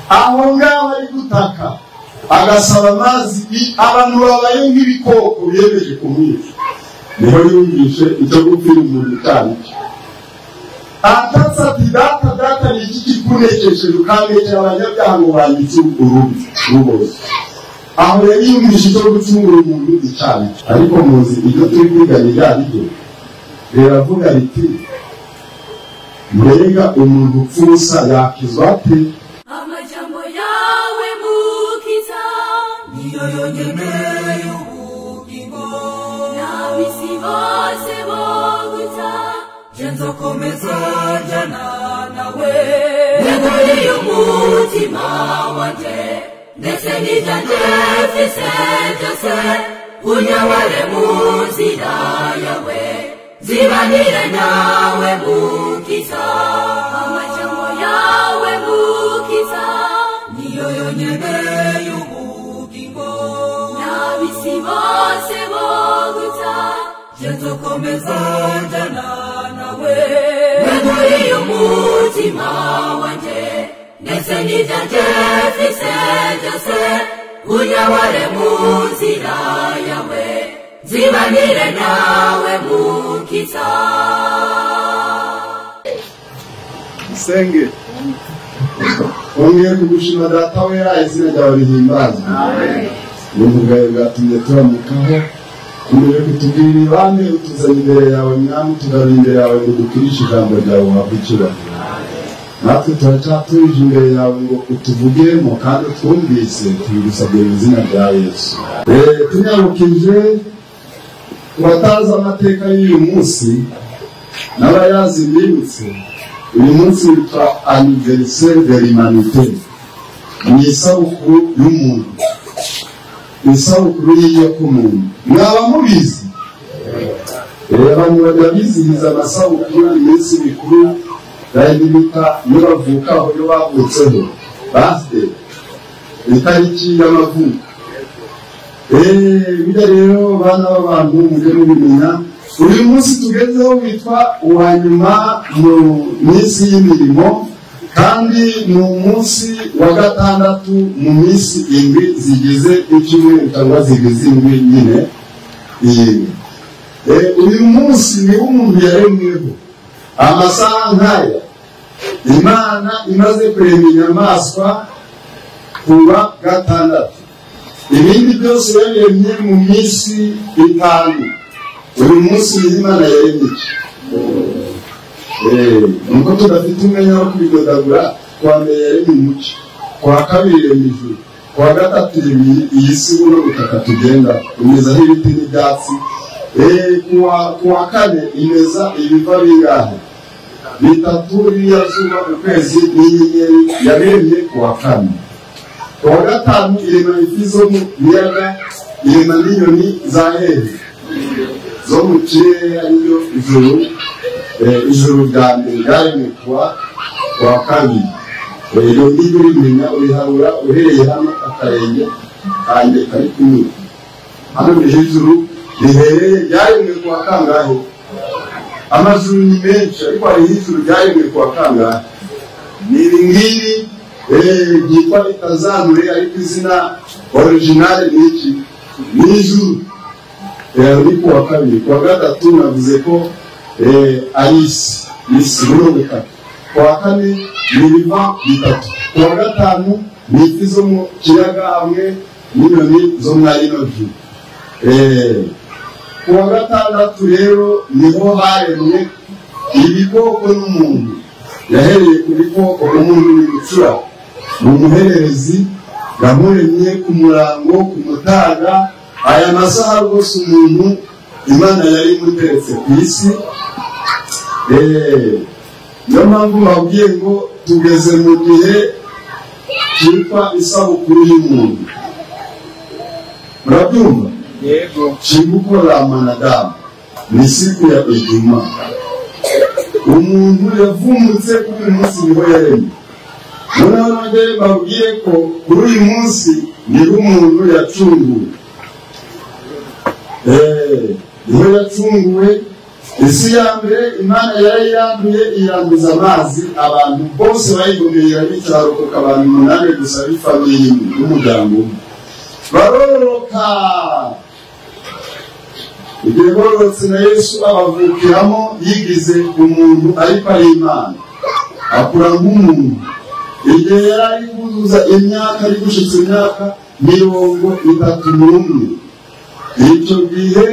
aho ngaho ari gutaka agasaba amazi, abantu babaye nk'ibikoko biyemeje kumwica. Niho yumvishe icyo gupfira umuntu cyane. Atatse ati data ni iki kikunekesheje ukambekera abanyabyaha ngo banyitse urubozo. Aho yari yumvishe icyo gucungura umuntu cyane. Ariko muzi ibyo turi kwiganira aribyo riravuga riti mbega umuntu upfusa yakizwa ate? Amajambo yawe mukiza niyo yonyene y'ubugingo, n'ab'isi bose boguta nzokomeza jana nawe. Neguriye umutima wanje ndetse n'ibyanjye mfise byose, unyobore mu nzira yawe, zibanire nawe mukiza. Amajambo yawe mukiza niyo yonyene y'ubugingo, n'ab'isi bose boguta nzokomeza jana nawe. Neguriye umutima wanje ndetse n'ibyanjye mfise byose, unyobore mu nzira yawe, zibanire nawe mukiza. Senge ongera kugushima data we, izina ryawe rihimbazwe. N'ubwawe bwatumye turamukaho, kumenya kutubwira ibane, utuzanye imbere yawe mwami, tugarura imbere yawe ngo dukirishe ijambo ryawe uhabwe icyubahiro. Natwe turacyatuje imbere yawe ngo utuvugemo kandi twumvise, tubigusabye mu izina rya Yesu. Tunyarukije kubatazi amateka y'uyu munsi n'abayazi bibutse, uyu munsi witwa anniversaire de l'humanité. Ni isabukuru y'umuntu, isabukuru y'inyokomuntu. Mwaba mubizi? Abantu bajya bizihiza amasabukuru, iminsi mikuru bita iyo bavukaho, iyo bavutseho, birthday, itariki y'amavuko. Bijya rero bana b'abantu mujye mubimenya, uyu munsi tugezeho witwa uwa nyuma mu minsi y'imirimo, kandi ni umunsi wa gatandatu mu minsi indwi zigize icyumweru cyangwa zigize indwi nyine. Uyu munsi niwo umuntu yaremweho. Amasaha nk'aya Imana imaze kurema inyamaswa kuwa gatandatu, ibindi byose yaremye mu minsi itanu. Uyu munsi Imana yaremye iki? Nuko tudafite umwanya wo kubidodagura, kwa mbere yaremye umucyo, kwa kabiri yaremye ijuru, kwa gatatu yaremye iyi si buno butaka tugenda, imezaho ibiti n'ibyatsi. Kuwa kane imeza ibiva bingahe? Bitatu, biriya zuba, ukwezi n'inyenyeri yaremye kuwa kane. Kuwa gatanu irema ifi zo mu biyaga, irema n'inyoni za hehe zo mu kirere, ariyo ijuru. Ijuru rya mbere ryaremwe kuwa kabiri. Rero niba urimenya uriharura uhereye hano akarenge kanjye kari kunyura hano, nije ijuru rihereye ryaremwe kuwa kangahe? Amajuru ni menshi, ariko hari ijuru ryaremwe kuwa kangahe? Ni ngiri ryitwa itazanure, ariko izina original ni iki? Ni ijuru. Ni kuwa kabiri. Kuwa gatatu navuze ko ari isi buno butaka. Kuwa kane ni ibiva bitatu. Kuwa gatanu ni ifi zo mu kiyaga hamwe n'inyoni zo muri ino juru. Kuwa gatandatu rero niho haremwe ibikoko n'umuntu. Yahereye ku bikoko, umuntu ni gucura, ni umuhererezi, yamuremye ku murango, ku mutaga. Aya masaha rwose umuntu Imana yari imuteretse ku isi. Niyo mpamvu babwiye ngo tugeze mu gihe cyitwa isabukuru y'umuntu. Murabyumva? Yego. Chimbuko la mwanadamu ni siku ya Ijumaa. Umuntu yavumbutse kuri uyu munsi niho yaremye. Noneho nongere babwiye ko kuri uyu munsi niho umuntu yacunguwe. Niho yacunguwe isi ya mbere Imana yarayiranduye iranduza amazi, abantu bose bayigomeye bitarokoka abantu 8 gusa b'ifamiye n'umuryango umwe baroroka. Igihe borotse na Yesu abavukiramo yigize umuntu ariko ari Imana, akura nk'umuntu. Igihe yari ari kuzuza imyaka, ari gushitsa imyaka 31, icyo gihe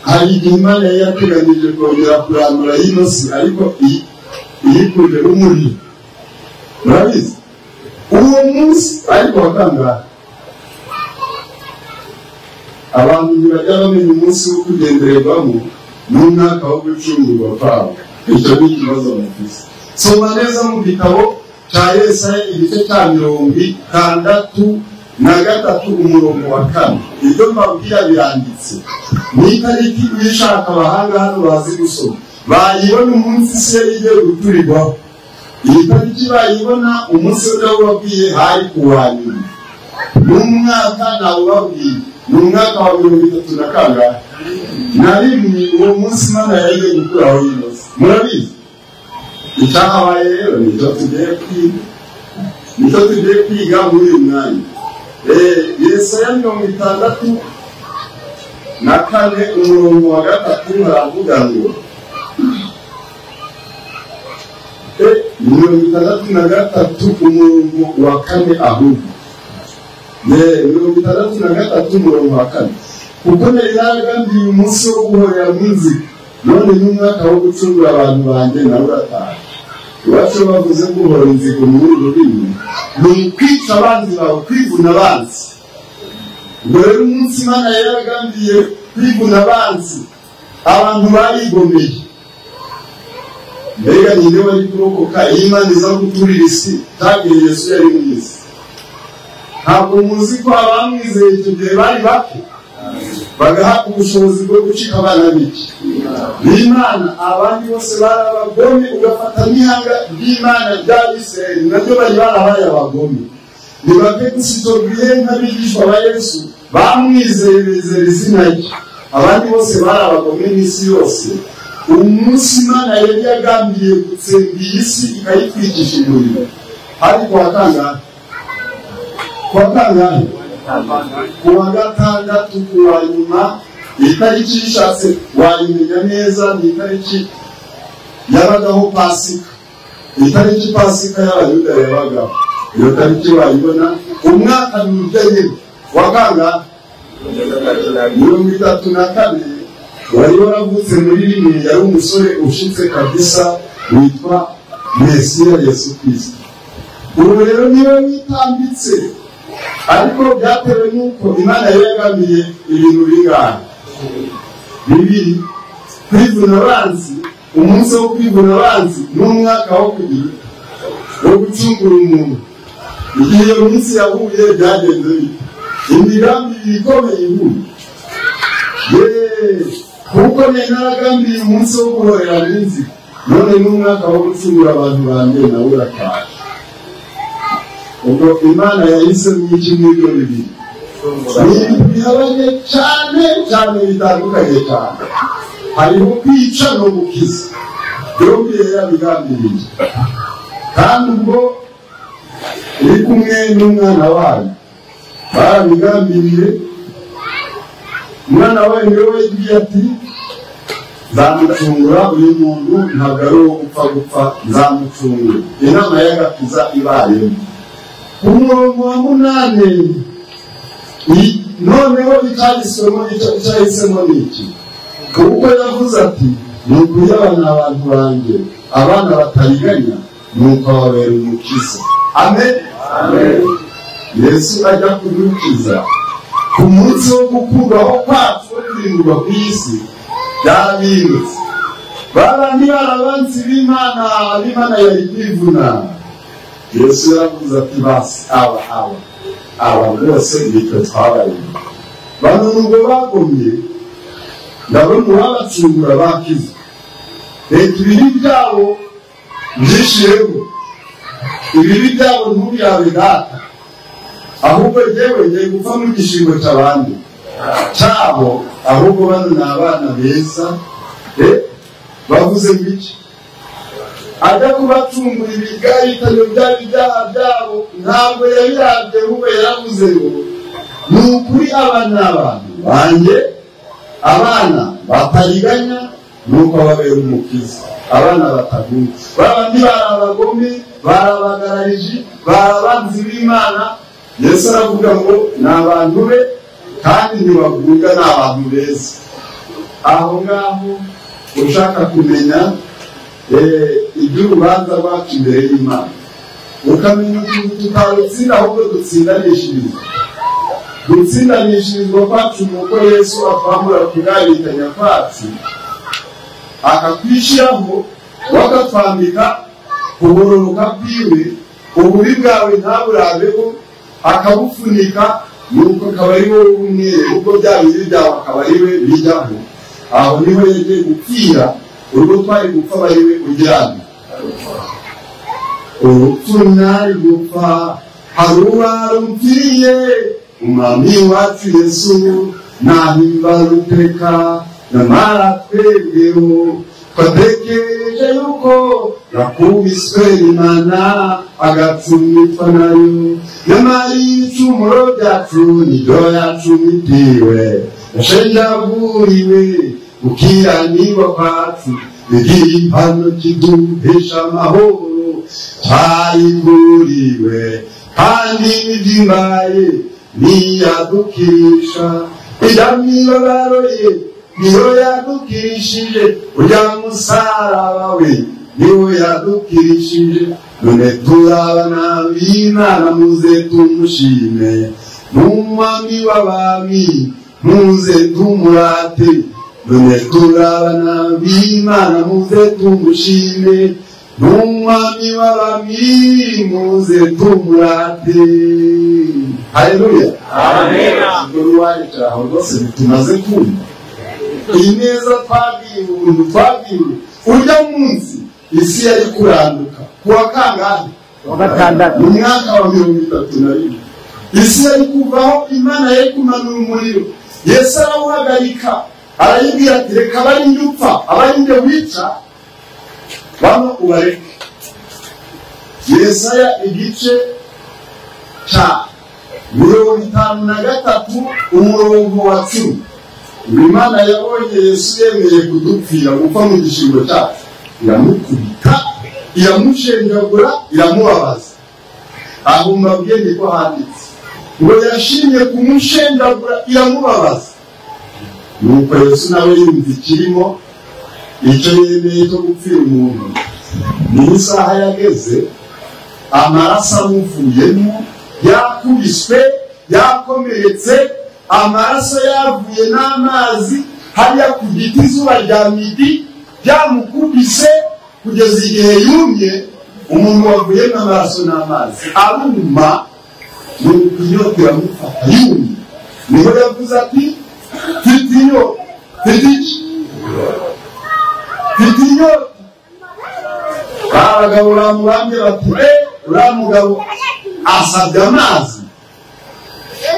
hari igihe Imana yateganije kongera kurandura ino si, ariko iyikuje umuriro. Murabizi uwo munsi ariko wakangahe abantu ntibajya bamenya umunsi wo kugendererwamo n'umwaka wo gucungurwa kwabo. Icyo ni ikibazo bafise. Soma neza mu gitabo cya Yesaya igice cya 63 umurongo wa 4. Ibyo mbabwira biranditse. Ni itariki wishaka abahanga hano bazi gusoma bayibona umunsi se igiye guturirwaho. Iyi tariki bayibona umunsi w'ababwiye hari kuwanyuma n'umwaka nawe babwiye n'umwaka wa 33 narimwe uwo munsi Imana yagiye gukuraho yose. Murabizi icyahabaye rero nicyo tugiye kwiga muri uyu mwanya. Yesaya 64 umurongo wa 3 haravuga ngo 63 umurongo wa 4 ahubwo 63 umurongo wa 4 kuko naragambiye umunsi wo guhorera munsi none n'umwaka wo gucungura abantu banjye nawe urataha. Iwacu bavuze guhora inzigo mu rurimi ni ukwica abanzi bawe, kwivuna abanzi. Ubwo rero umunsi Imana yaragambiye kwivuna abanzi abantu barigomeye. Mbega nyine wari kurokoka Imana iza guturira isi tagiye Yesu yari mu isi. Ntabwo muzi ko abamwizeye icyo gihe bari bake bagahabwa ubushobozi bwo gucika abana b'iki b'Imana. Abandi bose barabagome, ugafata n'ihanga ry'Imana ry'Abisirayeli nabyo bari barabaye abagome. Nibake gusa icyo gihe nk'abigishwa ba Yesu bamwizeye bezera izina rye, abandi bose barabagome n'isi yose. Umunsi Imana yari yagambiye gutsemba iyi si ikayitwikisha umuriro hari kuwa kangahe? Kuwa 6 kuwa nyuma. Itariki ishatse wayimenya neza ni itariki yabagaho Pasika. Itariki Pasika y'Abayuda yabagaho. Iyo tariki wayibona umwaka n'ujyanye wa kangahe? 34 wari waravutse muri rimwe. Yari umusore ushitse kabisa witwa Mesiya Yesu Kristo. Ubu rero niwe witambitse, ariko byatewe nuko Imana yagamiye ibintu bingana bibiri: kwivuna abanzi, umunsi wo kwivuna abanzi n'umwaka wo kugira wo gucungura umuntu. Igihe iyo minsi yahuye byagenze bite? Imigambi ikomeye ihuye. Kuko naragambiye umunsi wo guhorera n'inzira, none n'umwaka wo gucungura abantu banjye nawe urataha. Ubwo Imana yahisemo iki n'ibyo bibiri? Ni bihabanye cyane bitandukanye cyane. Hariho kwica no gukiza, byombi yarabigambiriye. Kandi ubwo uri kumwe n'umwana wayo barabigambiriye. Umwana wayo niwe yagiye ati nzamucungura uyu muntu, ntabwo ari uwo gupfa nzamucungura. Inama y'agakiza ibayemo. Umurongo wa 8 noneho icyahisemo ni iki? Kuko yavuze ati nukuri abana abantu banjye, abana batariganya, nuko ababera umukiza. Amen. Yesu ajya kudukiza ku munsi wo gukuraho kwacu wo kurindwa ku isi. Byarabindutse babandi barabanzi b'Imana yari kwivuna. Yesu yaravuze ati basi aba bose nitwe twabaye. Bano nubwo bagomye ndabona uwabacungura bakiza. Reka ibibi byabo byishireho, ibibi byabo ntubyabe data, ahubwo yewe ngiye gupfa mu gishingo cy'abandi. cyabo, ahubwo bano ni abana beza. Bavuze ngo iki? Ajya kubacungura ibigaritano by'ibyaha byabo, ntabwo yabirabye, ahubwo yaravuze ngo ni ukuri aba ni abantu banjye, abana batariganya, nuko babera umukiza, abana bataguye. Babandi bari abagome, bari abagarariji, bari abanzi b'Imana. Yesu aravuga ngo ni abantu be kandi ntibaguga, ni abantu beza. Aho ngaho ushaka kumenya iby'urubanza rwacu imbere y'Imana, ukamenya ukuntu tutarutsinda, ahubwo dutsindanishirizwa. Gutsindanishirizwa kwacu nuko Yesu atwambura kugaritanya kwacu, akakwishyiraho, wakatwambika kuboroka kwiwe, ububi bwawe ntaburabeho, akabufunika, nuko akaba ari wowe umwere, ubwo bya bibi byawe akaba ari we bijyaho. Aho niho yagiye gupfira, urwo twari gupfa aba ari we ujyana. Urupfu ntari gupfa, hari uwarumviriye, umwami wacu Yesu nahimba ruteka, nyamara twebweho twatekereje yuko yakubiswe n'Imana agacumitwa nayo, nyamara ibicumuro byacu nibyo yacumitiwe, yashenjaguriwe gukiranirwa kwacu, bigira impano kiduhesha amahoro, twayiguriwe kandi n'ibyimbaye niyadukisha, iby'imibabaro ye niyo yadukirishije, urya musaraba we niwo yadukirishije. None turabana b'Imana, muze tumushime, n'umwami w'abami muze tumurate. None turabana b'Imana, muze tumushime, n'umwami w'abami muze tumurate. Haleluya, amen. Uruwari cyaho rwose tumaze kumva ineza twabwiwe, ubuntu twabwiwe. Urya munsi isi yari kuranduka kuwa kangahe? Wa gatandatu, mu mwaka wa 31. Isi yari kuvaho, Imana yari kumanura umuriro. Yesu arawuhagarika, arayibwira ati reka abari njye upfa, abari njye wica, bano ubareke. Yesaya igice cya 53 umurongo wa 10. Imana yabonye Yesu yemeye kudupfira, gupfa mu gishingo cyacu, iramukubita, iramushenjagura, iramubabaza. Aho mbabwiye niko handitse ngo yashimye kumushenjagura, iramubabaza. Nuko Yesu nawe yumva ikirimo, icyo yemeye cyo gupfira umuntu. Ni isaha yageze, amaraso amuvuyemo, yakubiswe, yakomeretse, amaraso yavuye n'amazi hariya ku giti, izuba rya midi ryamukubise kugeza igihe yumye. Umuntu wavuye n'amaraso n'amazi aruma, nuko inyota iramufata yumye. Niho yavuze ati mfite inyota, mfite iki? Mfite inyota. Abagabo bamubambye bati uriya mugabo asabye amazi,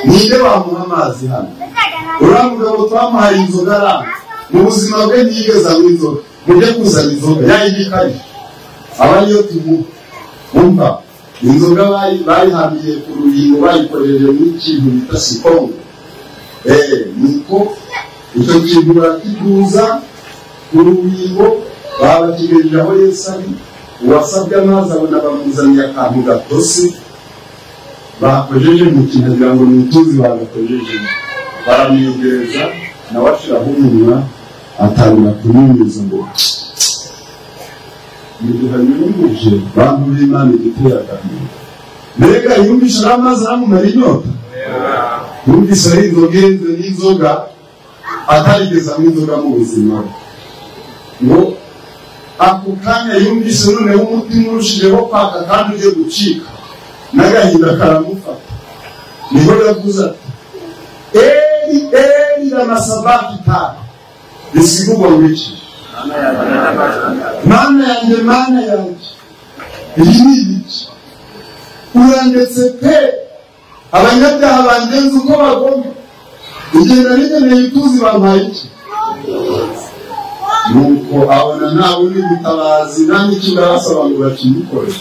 ninde wamuha amazi hano? Uriya mugabo twamuhaye inzoga aranga, mu buzima bwe ntiyigeze anywa inzoga. Mujye kuzana inzoga yayibikaye, aba niyo tumuha. Umva, inzoga bayihambiye ku rubingo, bayikoreje n'ikintu bita sikongo. Nuko icyo kintu barakiguza ku rubingo, babakigejeje aho Yesu ari. Uwasabye amazi abona bamuzaniye akantu gatose, bakojeje mu kintu kugira ngo n'utuzi bagakojeje. Baramwegereza, nawe ashiraho umunwa, atangira kunyunyuza ngo niduhanyurumuje bantu b'Imana igitera agahinda. Mbega yumvishe amazi aramumara inyota? Yumvise ari inzogenze n'inzoga, atarigeze anywa inzoga mu buzima bwe. Ngo ako kanya yumvise noneho umutima urushijeho kwaka kandi ugiye gucika, n'agahinda karamufata. Niho yavuze ati Eli Eli lama sabakthani, bisigurwa ngiki? Mana yanjye, Mana yanjye, iyi ni iki? Urandetse pe, abanyabyaha bandenze uko bagomba. igihe narigeneye utuzi bampaye iki nuko abona nta bundi butabazi nta n'ikindi arasaba ngo bakimukore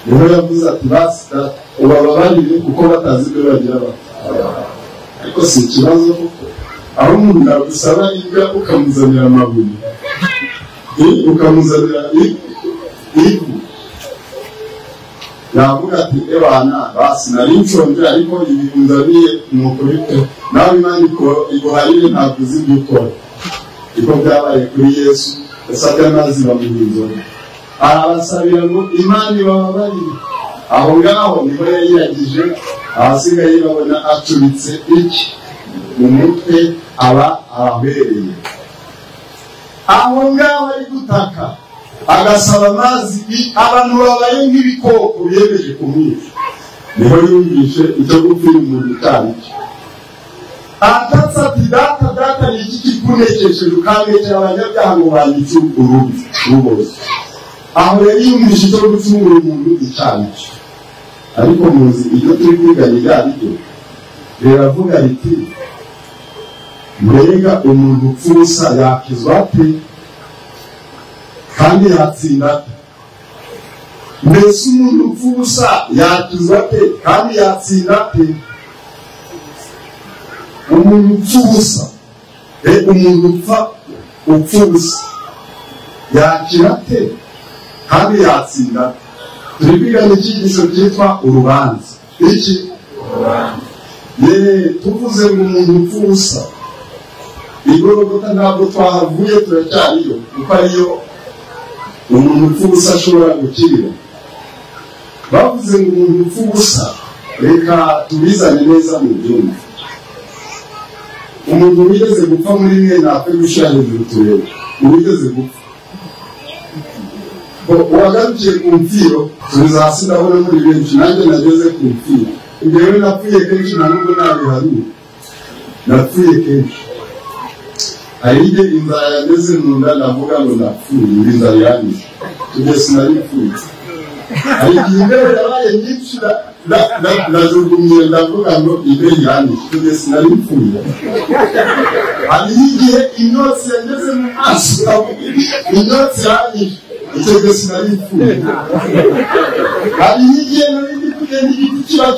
niho yavuze ati basi ubababarire kuko batazi ibyo bagira bati ariko si ikibazo kuko aho umuntu yagusaba imbwa ukamuzanira amabuye ukamuzanira ivu yavuga ati ebana basi nari nshonje ariko ibinzaniye nuko bite nawe Imana iguharire ntabwo uzi ibyo ukora iko byabaye kuri Yesu yasabye amazi bamuha inzoga arabasabira ngo Imana ibababarire aho ngaho niho yayiragije abasigaye babona acuritse iki mu mutwe aba abereye aho ngaho ari gutaka agasaba amazi abantu babaye nk'ibikoko biyemeje kumwica niho yumvishe icyo gupfira umuntu utaricyo atatse ati data ni iki kikunekesheje ukangekera abanyabyaha ngo banyice urubozo aho yari yumvishe icyo gucungura umuntu icyaricyo ariko muzi iyo turi kwiganira aribyo riravuga riti mbega umuntu upfusa yakizwa ate kandi yatsinda ate mbese umuntu upfusa yakizwa ate kandi yatsinda ate umuntu upfusa umuntu upfusa yakira ate kandi yatsinda ate turi kwigana icyigisho cyitwa urubanza iki tuvuze ngo umuntu upfusa igorogota ntabwo twahavuye turacyariyo kuko ariyo umuntu upfusa ashobora gukirira bavuze ngo umuntu upfusa reka tubizane neza mu byumba umuntu wigeze gupfa muri mwe ntapfe gushyira hejuru turebe uwigeze gupfa wagarukiye ku mfiro tubizasi ndabona muri benshi nanjye nageze ku mfiro njyewe napfuye kenshi na nubwo nabiharuye napfuye kenshi hari igihe inzara yageze mu nda navuga ngo napfuye inzara yanyishe tujye sinaripfuye hari igihe imbeho yabaye nyinshi najugunye ndavuga ngo imbeho yanyishe tujye sinaripfuye hari igihe inotsi yageze mu maso inotsi yanyishe icyo gihe sinaripfuye hari igihe narindi kugenda igiti kiba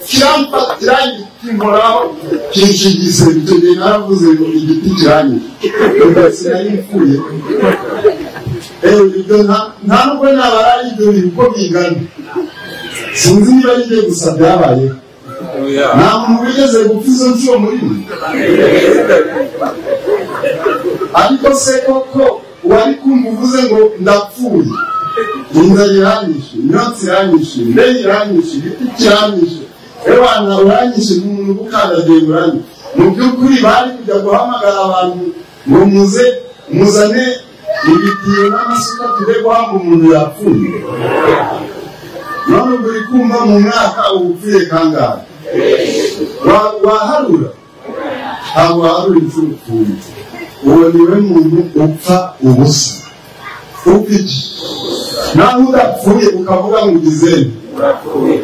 kiramfatira kinkoraho kinshigise icyo gihe naravuze ngo igiti kiranyishe sinaripfuye ibyo nta nubwo nabara ibyo bintu uko bingana sinzi niba ari ibyo gusa byabaye nta muntu wigeze gupfa izo nshuro muri mwe ariko se koko wari kumva uvuze ngo ndapfuye inzara iranyishe imyotsi iranyishe imbeho iranyishe igiti kiranyishe abana uranyishe n'umuntu ugukandagiye uranyishe mu by'ukuri bari kujya guhamagara abantu ngo muzane ibitiyo n'amasuka tujye guhamba umuntu yapfuye none ubwo uri kumva mu mwaka ubupfuye kangahe waharura ntabwo waharura inshuro upfuye uwo niwe muntu upfa ubusa upfa iki naho udapfuye ukavuga ngo ugizeni wapfuye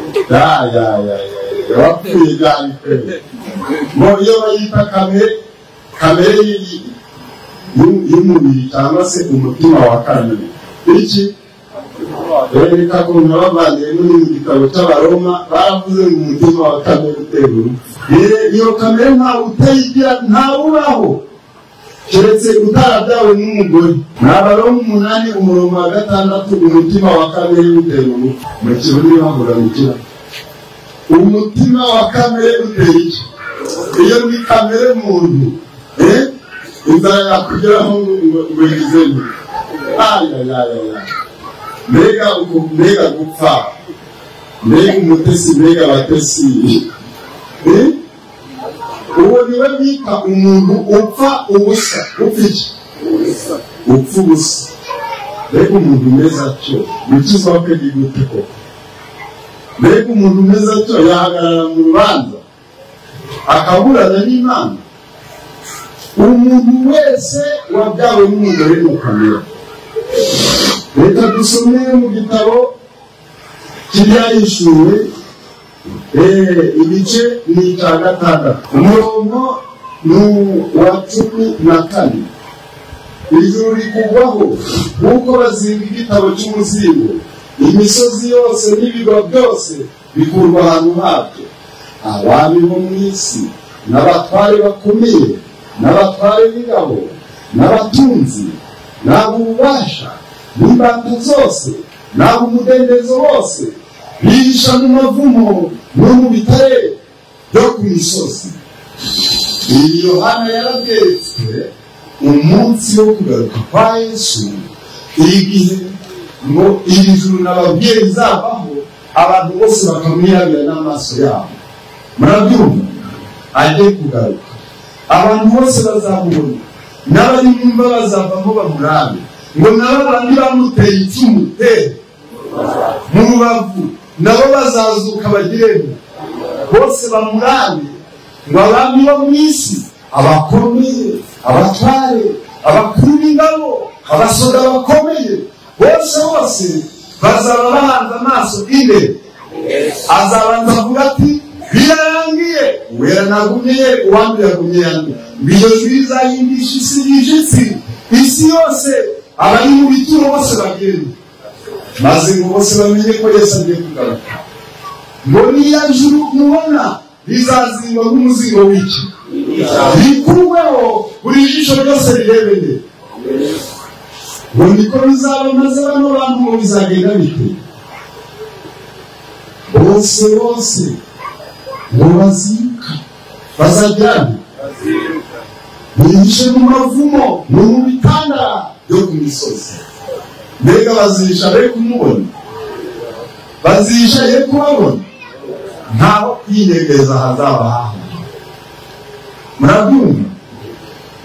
byari kweli ngo iyo bayita kamere y'umubiri cyangwa se umutima wa kamere iki reka kuntu bavanye muri mu gitabo cy'abaroma baravuze ngo umutima wa kamere utera urupfu iyo kamere ntawe utayigira ntawubaho keretse utarabyawe n'umugore n'abaroma 8 umurongo wa 6 umutima wa kamere utera urupfu mu kirundi bavuga ngo umutima wa kamere utera iki iyo ni kamere muntu inzara yakugeraho ngo yizeye mbega gupfa mbega umutesi mbega abatesi uwo niwe bita umuntu upfa ubusa upfa iki upfa ubusa mbega umuntu umeze atyo gukizwa kwe ni gute koko mbega umuntu umeze atyo yahagarara mu rubanza akaburana n'Imana umuntu wese wabyawe n'umugore n'ukamera reka dusome mu gitabo cy'Ibyahishuwe ibice ni icya gatandatu umurongo ni uwa 14. ijuru rikugwaho nk'uko bazinga igitabo cy'umuzingo, imisozi yose n'ibirwa byose bikurwa ahantu habyo. abami bo mu isi n'abatware bakomeye n'abatware b'ingabo n'abatunzi n'ab'ububasha n'imbata zose n'ab'umudendezo wose bihisha mu mavumo no mu bitare byo ku misozi. iyi Yohana yarabyeretswe umunsi wo kugaruka kwa Yesu, igihe ngo iri juru n'ababyeyi rizavaho abantu bose bakamwirabira n'amaso yabo. murabyumva? agiye kugaruka abantu bose bazamubona, n'abari mwumva bazavamo bamurabe, ngo nabo bandi bamuteye icumu mu rubavu nabo bazazuka bagirene bose bamurabe. ngo abami bo mu isi, abakomeye, abatware, abakuru b'ingabo, abasoda bakomeye, bose bazaba bahanze amaso imbere. azabanza avuga ati birarangiye, uwera nagumye, uwambi yagumye yanjye. iyo jwi rizahindisha isi y'ijitsi, isi yose abari mu bituro bose bagenda, maze ngo bose bamenye ko Yesu agiye kugaruka. ngo niya juru mubona rizazingwa nk'umuzingo w'iki, rikurweho buri jisho ryose rirebeye. ngo niko bizaba, maze bano bantu ngo bizagenda bite? bose ngo bazika, bazajyana bihishe mu mavumo no mu bitanda byo ku misozi. mbega bazihisha be kumubona? bazihisha ye kubabona? ntaho kwinegeza hazaba haho. murabyumva?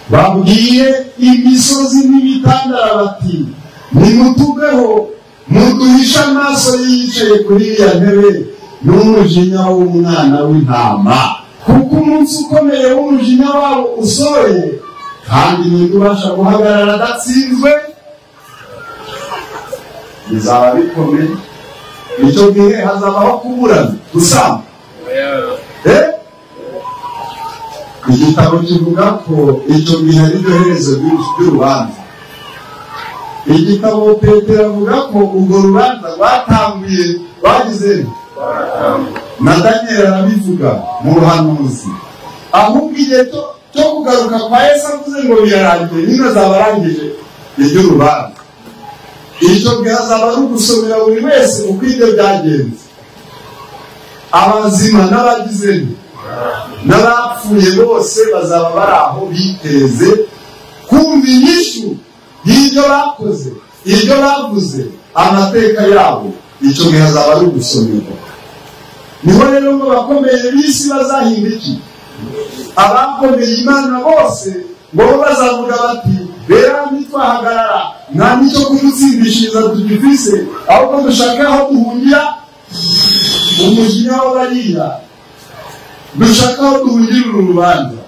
babwiye imisozi n'ibitandara bati nimutugeho, muduhishe amaso yicaye kuri iriya ntebe n'umujinya w'umwana w'intama, kuko umunsi ukomeye w'umujinya wabo usohoye, kandi ntibasha guhagarara adatsinzwe. bizaba bikomeye. icyo gihe hazabaho kuburana, gusamba. igitabo kivuga ko icyo gihe ari ryo herezo ry'urubanza. igitabo Petero avuga ko urwo rubanza rwatanguye bagize na Daniel arabivuga mu buhanuzi. ahubwo igihe cyo kugaruka kwa Yesu avuze ngo birarangiye, nyine azaba arangije iry'urubanza. icyo gihe azaba ari ugusomera buri wese uko ibyo byagenze, abazima n'abagize n'abapfuye bose bazaba bari aho biteze kumva inyishu y'ibyo bakoze, ibyo bavuze, amateka yabo. icyo gihe azaba ari ugusomerwa. niho rero ngo bakomeye b'isi bazahinda iki? abakomeye Imana bose ngo bazavuga bati bera ntitwahagarara, nta n'icyo kumutsindishiriza tugifise, ahubwo dushaka aho duhungira umujinya w'abariya, dushaka aho duhungira uru rubanza.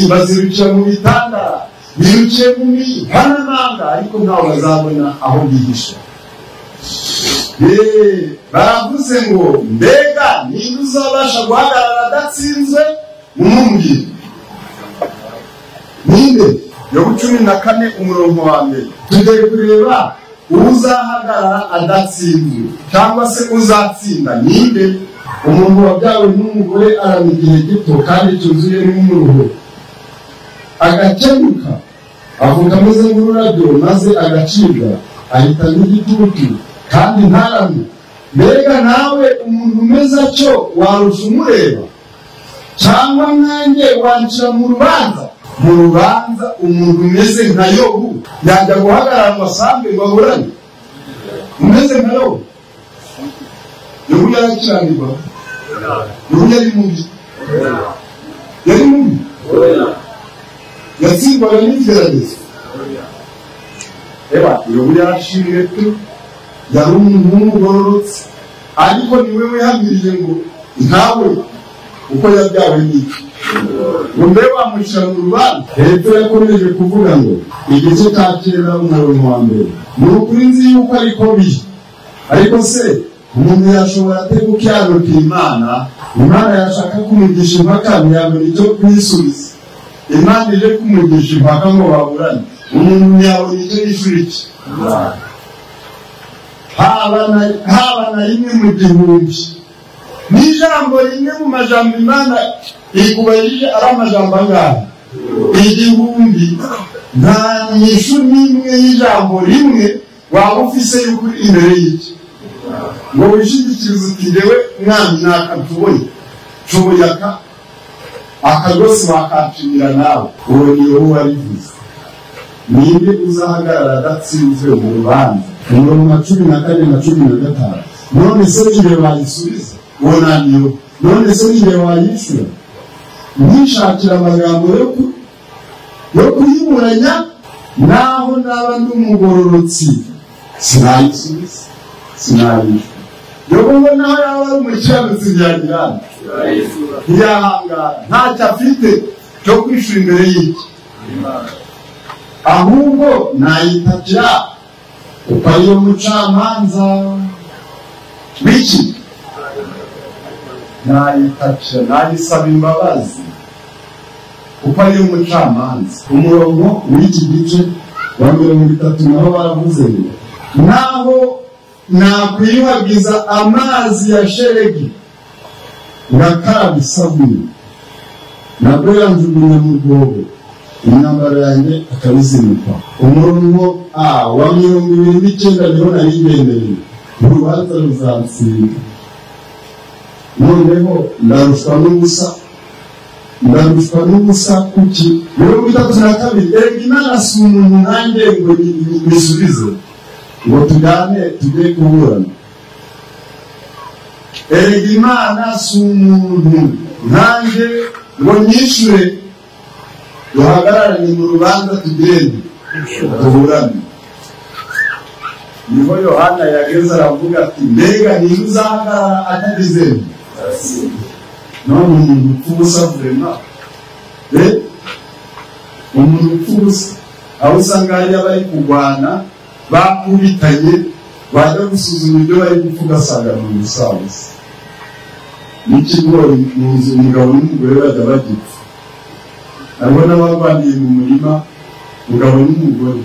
bazirukira mu bitandara, birukiye mu mihanamanga, ariko ntawe bazabona aho bihisha. baravuze ngo mbega ninde uzabasha guhagarara adatsinzwe? mumumbwire ninde? Yobu 14 umurongo wa mbere. tugiye kureba uzahagarara adatsinzwe cyangwa se uzatsinda ninde. umuntu wabyawe n'umugore arama igihe gito kandi cyuzuye n'umuruho, agakenyuka avuga ameze nk'ururabyo, maze agacibwa ahita n'igitutu kandi ntarame. mbega nawe umuntu umeze atyo warusha umureba? cyangwa mwanjye wancira mu rubanza? mu rubanza umuntu umeze nka Yobu yajya guhagarara ngo asambe ngo aburane? umeze nka Yobu? Yobu yarakiranirwa? Yobu yari mubi? yari mubi? yatsindwaga n'ibigeragezo? Yobu yarashimwe pe, yari umuntu w'umugororotse, ariko niwe wihamirije ngo ntawe uko yabyawe n'iki ngo mbe wamucira mu rubanza. hepfo yakomeje kuvuga ngo igice cya 9 umurongo wa mbere, ni ukuri nzi yuko ariko biri, ariko se umuntu yashobora ate gukiranuka Imana yashaka kumugisha impaka ntiyabona icyo kwisubiza. Imana ije kumugisha impaka ngo baburane, umuntu ntiyabona icyo yishyura iki. haba na rimwe mu gihumbi n'ijambo rimwe mu majambo Imana ikubajije ari amajambo angahe? Igihumbi. Nta nyishu n'imwe y'ijambo rimwe waba ufise y'ukuri imbere y'iki ngo wishingikirize uti ndewe mwami nakatubonye nshoboye akagosi wakacimira nawe. Uwo ni wowe wabivuze. Ninde uzahagarara adatsinzwe mu rubanza? Umurongo wa 14 na 15. None se niwe wayisubiza? Uwo naniyo. None se niwe wayishyura? Nishakira amagambo yo kuyimuranya, naho naba ndumugororotsi sinayisubiza, sinayishyura. Yobo naho yaba ari umukiranutsi byagirana ntiyahangara, ntacyo afite cyo kwishyura imbere y'iki, ahubwo nayitakira kuko ariyo mucamanza w'iki. Nayitakira, nayisaba imbabazi kuko ariyo mucamanza. Umurongo w'iki gice wa 30 naho baravuze ngo naho nakwiyuhagiza amazi ya sheregi ngakaraba isabune, nabwo yanjugunya mu rwobo, imyambaro yanjye akabizinuka. Umurongo wa 29 niho narigendereye, urubanza ruzansinda. Noneho ndarushwa n'ubusa kuki? 32. Erega Imana si umuntu nanjye ngo nisubize ngo tujyane tujye kuburana. Erega Imana si umuntu nanjye ngo nyishure duhagararane mu rubanza tugende tuburane. Niho Yohana yageze aravuga ati mbega niba uzahagarara atagizemo none umuntu upfubusa vrema umuntu upfubusa. Aho usanga hari abari kurwana bakubitanye, bajya gusuzuma ibyo bari gupfuga asanga mu musabuzi n'ikigori mu nzu, umugabo n'umugore bajya bagipfa. Abona barwaniye mu murima, umugabo n'umugore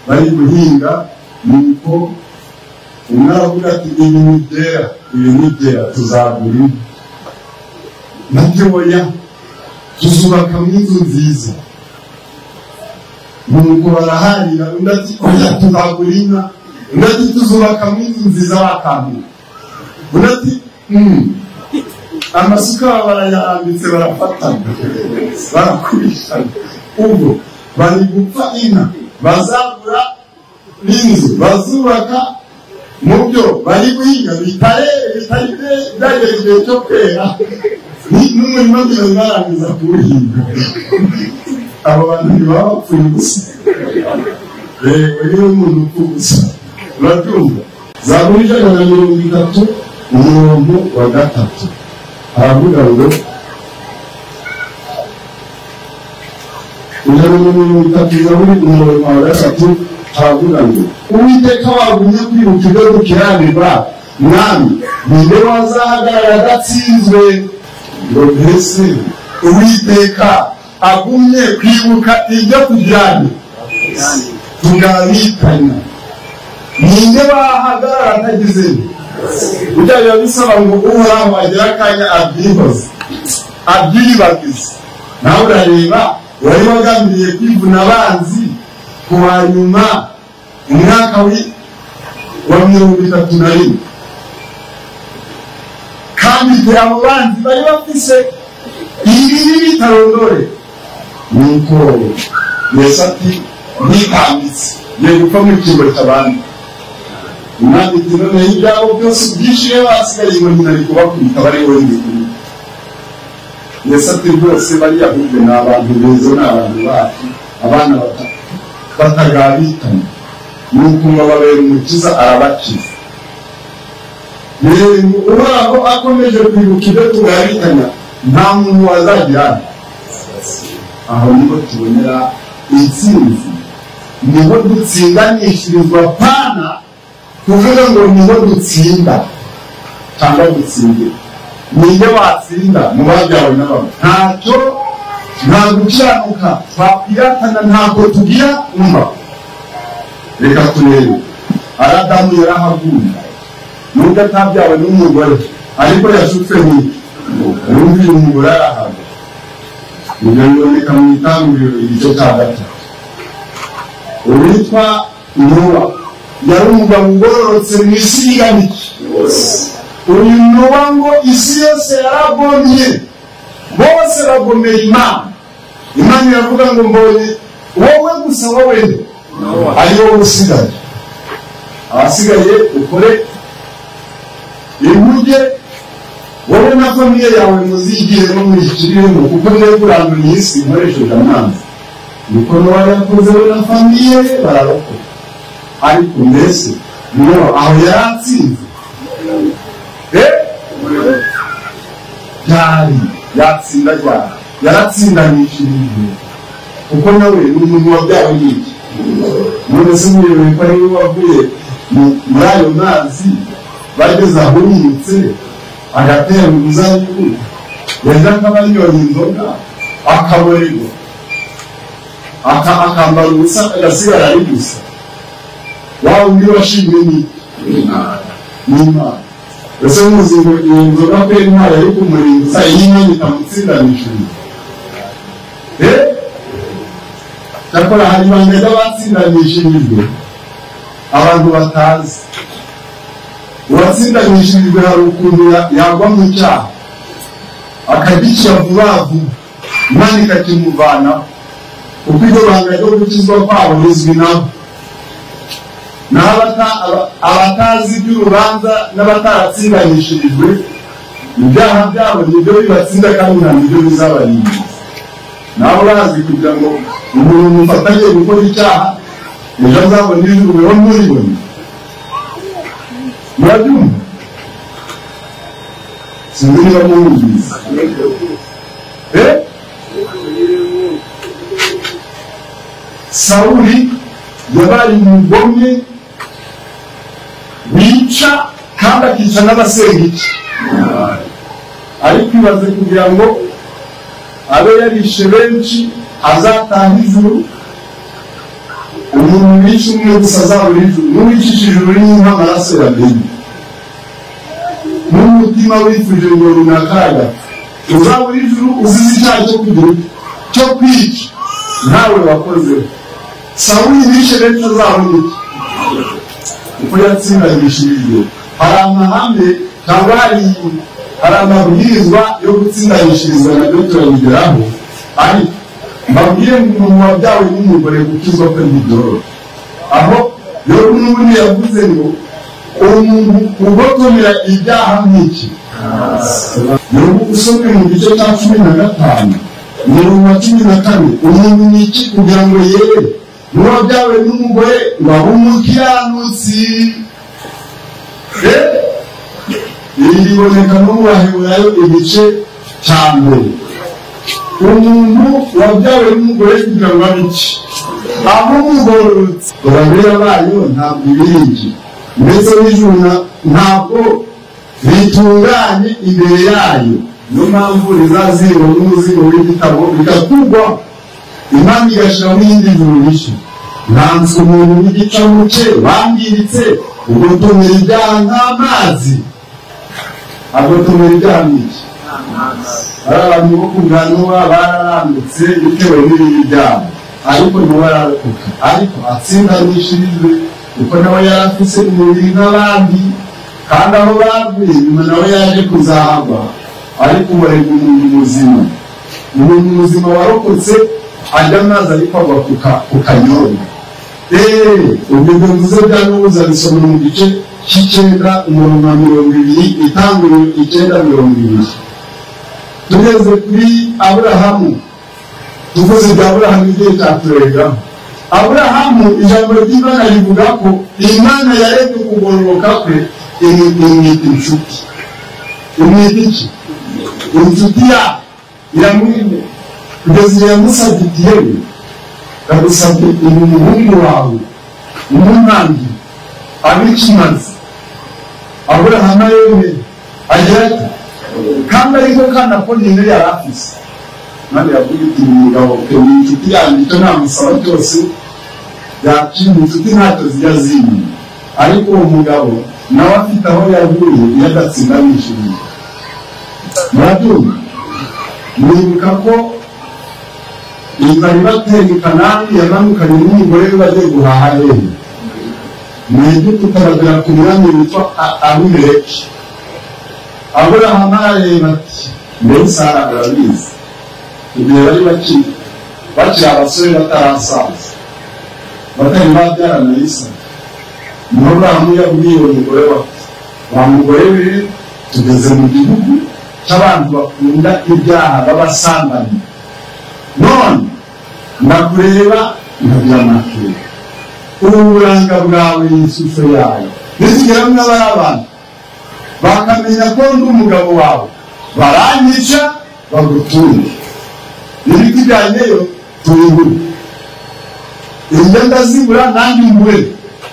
bari guhinga, nuko umwe aravuga ati ibi ni byera tuzagura inka. Nabyo oya, tuzubaka mu inzu nziza. Nuko baraharira, undi ati oya tuzagura inka, undi ati tuzubaka mu inzu nziza wakambira, undi ati amasuka barayarambitse barafatana barakubishana. Ubwo bari gupfa inka, bazagura n'inzu bazubaka, mu byo bari guhinga bitari byagera igihe cyo kwera n'umurima barangiza kuwuhinga. Abo bantu ntibaba bapfuye ubusa. Niwe muntu upfa ubusa. Urabyumva? Zaburi 130 umurongo wa 3 aravuga ngo 130 Zaburi umurongo wa 3 aravuga ngo Uwiteka wagumye kwibuka ibyo gukiranirwa, mwami ninde wazahagarara adatsinzwe? Ngo mbese Uwiteka agumye kwibuka ibyo kugiranirwa tugabitanya, ninde wahagarara atagize? Burya biba bisaba ngo Uhoraho agire akanya abyibagize. Nawe urareba, wari wagambiriye kwivuna abanzi ku hanyuma umwaka wa 31, kandi abo banzi bari bafise ibibi bitarondore. Nuko Yesu ati ntikambitse ngiye gupfa mu cyimbo cy'abandi. Umwami ati none ibyabo byose byishyire basigaye ngo nyina ari kubakubita bari wenyine. Yesu ati rwose bariya ahubwo ni abantu beza, ni abantu bacu, abana batagabitanye. Nuko ngo babere umukiza arabakiza. Uhoraho akomeje kwibuka ibyo tugabitanya, nta muntu wazagirana. Aho niho tubonera intsinzi, niho dutsindanishirizwa pana kuvuga ngo niho dutsinda. cyangwa gutsindira. Ninde watsinda mu babyawe n'ababo? Ntacyo, nta gukiranuka twakwiratana, ntabwo tugira umva. Reka turebe, Adamu yarahaguye nubwo atabyawe n'umugore, ariko yashutse n'iki? Urumvira umugore arahaga. Ibyo biboneka mu Itangiriro igice cya 3. Uwitwa Nowa yari umugabo ugororotse mu isi igamike. Uyu Nowa ngo isi yose yaragomye, bose bagomera Imana. Imana iravuga ngo mbonye wowe gusa, wowe ari wowe usigaye. Abasigaye ukore inkuge, wowe na famiye yawe muzigire no muri kirimo, kuko niyo kurandura iyi si nkoresheje amazi. Niko Nowa yakoze we na famiye bararokoka. Ariko mbese Nowa aho yaratsinze? Byari yatsinda ryari? Yaratsindanishije, kuko nawe ni umuntu wabyawe n'iki? None se mwiyobe ko ari we wavuye muri ayo mazi, bageze aho yimutse agatera umuzabibu, yaje akaba yanyoye inzoga akaborerwa, akambara ubusa agasigara ari gusa. Wa undi washimwe n'Imana. Ese muzi ngo iyo nzoga ko Imana yari kumurinda iyi Imana itamutsindanishije? Cyakora hari ibanga ry'abatsindanishirijwe abantu batazi. Uwatsindanishirijwe hari ukuntu yagwa mu cyaha akagikira vuba vuba, Imana ikakimuvanaho, kuko iryo banga ryo gukizwa kwabo rizwi nabo. Abatazi iby'urubanza n'abataratsindanishirijwe, ibyaha byabo nibyo bibatsinda kandi nta nibyo bizabarinda. Nabo bazi kugira ngo umuntu mufatanye gukora icyaha ejo azabona ijuru weho muribona. Murabyumva? Sinzi niba mwumvise. Sawuli yabaye umugome wica kandi akica n'abasenga iki. Ariko ibaze kugira ngo abe yarishe benshi azataha ijuru, umuntu wica umwe gusa azabura ijuru. N'uwicishije ijuru n'inka amaraso yamenye, n'umutima wifuje ngo runaka agapfa, uzabura ijuru uzize icyaha cyo kwica ntawe wakozeho. Sawuli yishe benshi azabura iki? Uko yatsindanishijwe. Hari amahame cyangwa hari amabwirizwa yo gutsindanishirizwa nabyo turabigeraho, ariko mbabwire ngo umuntu wabyawe n'umugore gukizwa kwe ntibyoroshye. Aho Yobu n'ubundi yavuze ngo umuntu ugotomera ibyaha nk'iki. Yobu usomye mu gice cya 15 umurongo wa 14, umuntu ni iki kugira ngo yere? N'uwabyawe n'umugore ngo abe umukiranutsi. Iri riboneka no mu Baheburayo igice cya 1. Umuntu wabyawe n'umugore kugira ngo abe iki? Aho umugororotse. Ababera bayo ntabwo ibiringi, ndetse n'ijuru ntabwo ritunganye imbere yayo. Niyo mpamvu rizazirwa n'umuzigo w'igitabo bigakugwa, Imana igashyiraho n'iyindi juru rishya. Ntanswe umuntu w'igicamuke wangiritse ugotomera ibyaha nk'amazi. Agotomera ibyaha n'iki? Hari abantu bo kuganwa bararambutse bitewe n'ibindi byabo, ariko niwe ararokoka. Ariko atsindanishirijwe kuko nawe yarafise umubiri nk'abandi, kandi aho bavuye nyuma nawe yaje kuzahagwa. Ariko umurego umuntu muzima, umuntu muzima warokotse ajya amazi ariko agwa ku kanyobwa. Ubwo mvuze bya n'ubuza bisoma mu gice cy'Icyenda umurongo wa 20, Itangiriro 9:20. Tugeze kuri Aburahamu, tuvuze ibya Aburahamu igihe cyaturegaho. Aburahamu ijambo ry'Imana rivuga ko Imana yarebye kugororoka kwe imwita inshuti. Imwita iki? Inshuti yawe iramwime kugeza yamusabye iti yewe ndagusabye uyu muhungu wawe umunangi abe ikimazi. Aburahamu yemeye agira ati kandi ariko kandi ako nyine yari afise none yavuga iti umugabo ke ni inshuti yanjye icyo namusaba cyose yakira inshuti ntacyo zijya zimwe ariko uwo mugabo nawe afite aho yavuye iyo adatsindanishije murabyumva mwibuka ko bari batera i Kanani yamanukanye n'umugore we bagiye guhaha hehe mu Egiputa tutaragera ku mwami witwa Abimeleki. Aburahamu arareba ati mbere Sara arabizi igihe bari bakiri abasore batarasaza batari babyarana Isaka. Aburahamu yabwiye umugore wa mugore we tugeze mu gihugu cy'abantu bakunda ibyaha b'abasambanyi, none ndakureba nkabyamakira uburanga bwawe n'ishusho yawe nizigera n'abari abantu bakamenya ko ndi umugabo wawe baranyica bagutunge ibiti byanyeyo tuyibure ingenda zibura nanjye mbure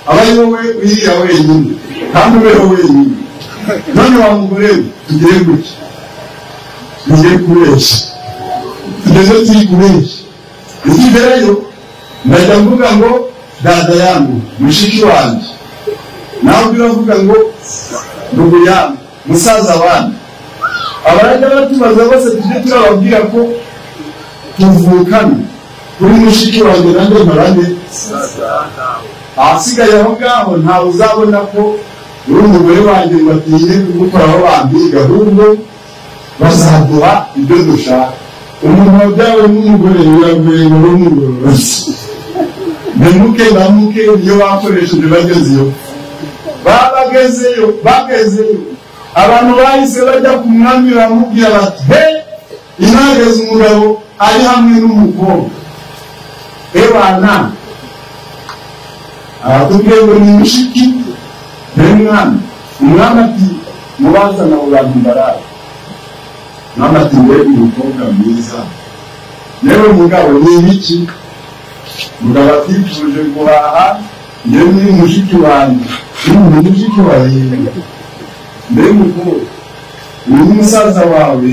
aba ari wowe wirira wenyine kandi ubeho wenyine. None wa mugore we tugire gutya tugiye kubeshya tugeze turi kubeshya ikigereyo ndajya mvuga ngo dada yangu mushiki wanjye nawe uravuga ngo ndugu yangu musaza wanjye abarajya batubaza bose tujye turababwira ko tuvukana kuri mushiki wanjye nanjye nkarande ahasigaye aho ngaho ntawe uzabona ko uri umugore wanjye ngo atinye gukoraho bambiga ahubwo bazaduha ibyo dushaka. Umuntu wabyawe n'umugore biragoye ngo rumugororose nemuke bamuke iyo bakoresheje bagezeyo bagezeyo abantu bahise bajya ku mwami baramubwira bati he inageze umugabo ari hamwe n'umukobwa ebana aratubwiye ngo ni mushiki umwami ati mubazana abantu barara umwami ati mbega umukobwa mwiza yewe mugabo ni ibiki mugabo atipfuje guhaha iyo ni mushiki wanjye mushiki wawe mbega umukobwa uyu ni musaza wawe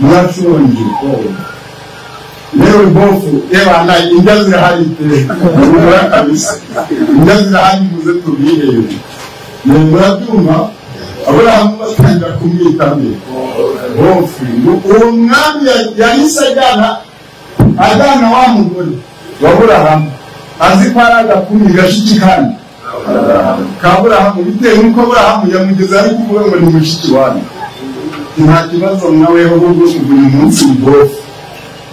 murashonje yewe bofu ebana indya zirahari mura kabisa indya zirahari muze tubihebe murabyumva. Aburahamu batangira kumwita mbere bofu uwo mwami yahise ajyana wa mugore w'Aburahamu azi ko ari agakumi gashiki kandi k'Aburahamu bitewe n'uko Aburahamu yamugeze ari kuvuga ngo ni mushiki wanjye nta kibazo naweho ahubwo buri munsi bofu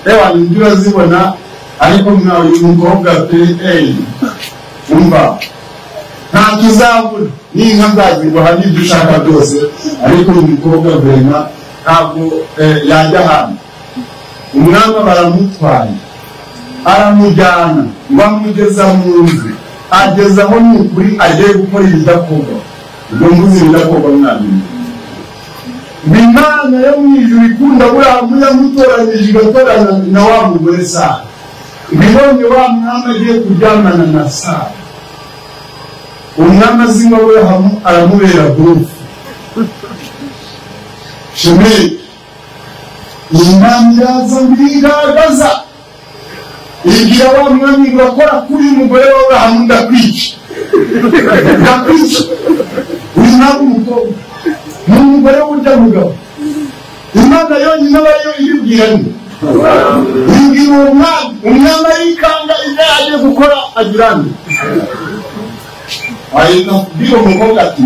ewa njye urazibona ariko mwawe uyu mukobwa pe umva nta tuzabura n'inka nzaziguha n'ibyo ushaka byose ariko uyu mukobwa vrema ntabwo yajya hano. Umwami baramutwaye aramujyana ngo amugeza mu nzu ageza aho ni ukuri agiye gukora ibidakorwa ubwo mvuze ibidakorwa mwami Imana yo mu ijuru ikunda Aburahamu yamutoranyije igatorana na wa mugore Sara ibonye wa mwami agiye kuryamana na Sara umwami azima Aburahamu aramubera bofu shemeye Imana iraza mbirigaragaza igira wa mwami ngakora kuri umugore w'Aburahamu ndakwica uyu ntabwo umukobwa ni umugore w'urya mugabo. Imana yonyine aba ariyo iribwira nde ibwira uwo umwami arikanga ibyo yagiye gukora agira nde ahita kubwira umukobwa ati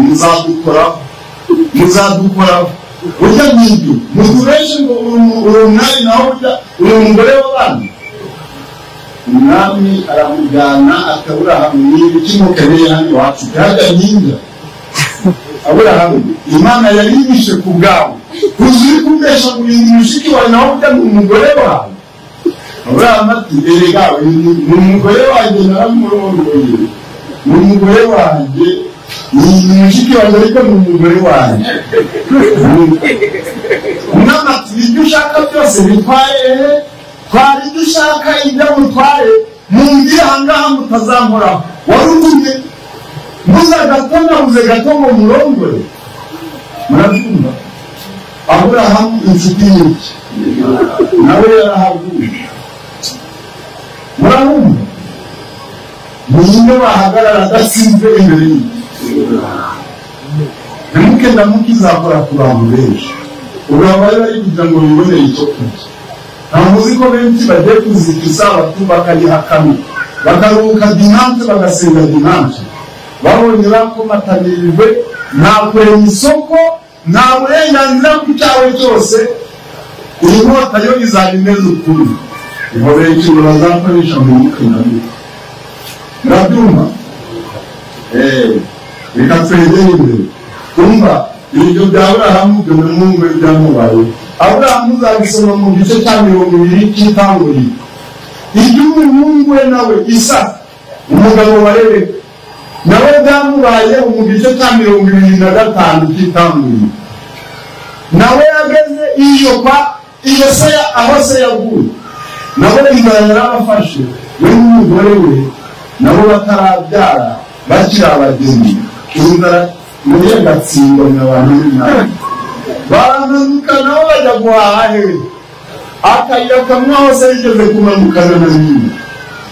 muzadukoraho urya n'ibyo mutureshe ngo uri umwari naho urya uri umugore w'abandi. Umwami aramujyana Aburahamu niba ikimukeneye hano iwacu byajya n'inda Aburahamu Imana yaribishe ku bwawe uzuri kumbesha ngo uyu mushiki wawe nawe urya ni umugore wawe. Aburahamu ati erega ni umugore wanjye naramurongoye ni umugore wanjye ni mushiki wanjye ariko ni umugore wanjye. Umwami ati ibyo ushaka byose bitwaye twari ibyo ushaka ibyo mutwaye mumbwire ahangaha mutazankoraho wari utumye mbuze gato nabuze gato ngo murongore murabyumva Aburahamu inshuti y'iki nawe yarahaguye murabumva ninde wahagarara adasinze imbere y'iki ntimuke ndamuke izakora ku bantu benshi urabaye bari kugira ngo bibonere icyo kurya nta muzi ko benshi bagiye kuzika isabato bakayihakana bakaruhuka dimanche bagasenga dimanche babonye bakomatanirijwe nta kurema isoko nta burenganzira ku cyawe cyose iyi nkota yo izaba imeze ukuri iho benshi bazakoresha mu mutwe nabi murabyumva reka twegere imbere kumva ibyo bya Aburahamu byo mwumve byamubaye Aburahamu uzabisoma mu gice cya 20 cy'itanguriro iby'umuhungu we nawe Isaka umugabo wa Rebeka nawe byamubaye mu gice cya 25 cy'itanguriro nawe yageze iyo se aho se yaguye nawe inzara yarabafashe we n'umugore we nabo batarabyara bakiri abageni inzara muri agatsindo n'abantu b'Imana baranuka nabo bajya guhaha hehe akayira kamwe hose yigeze kumanukana na nyina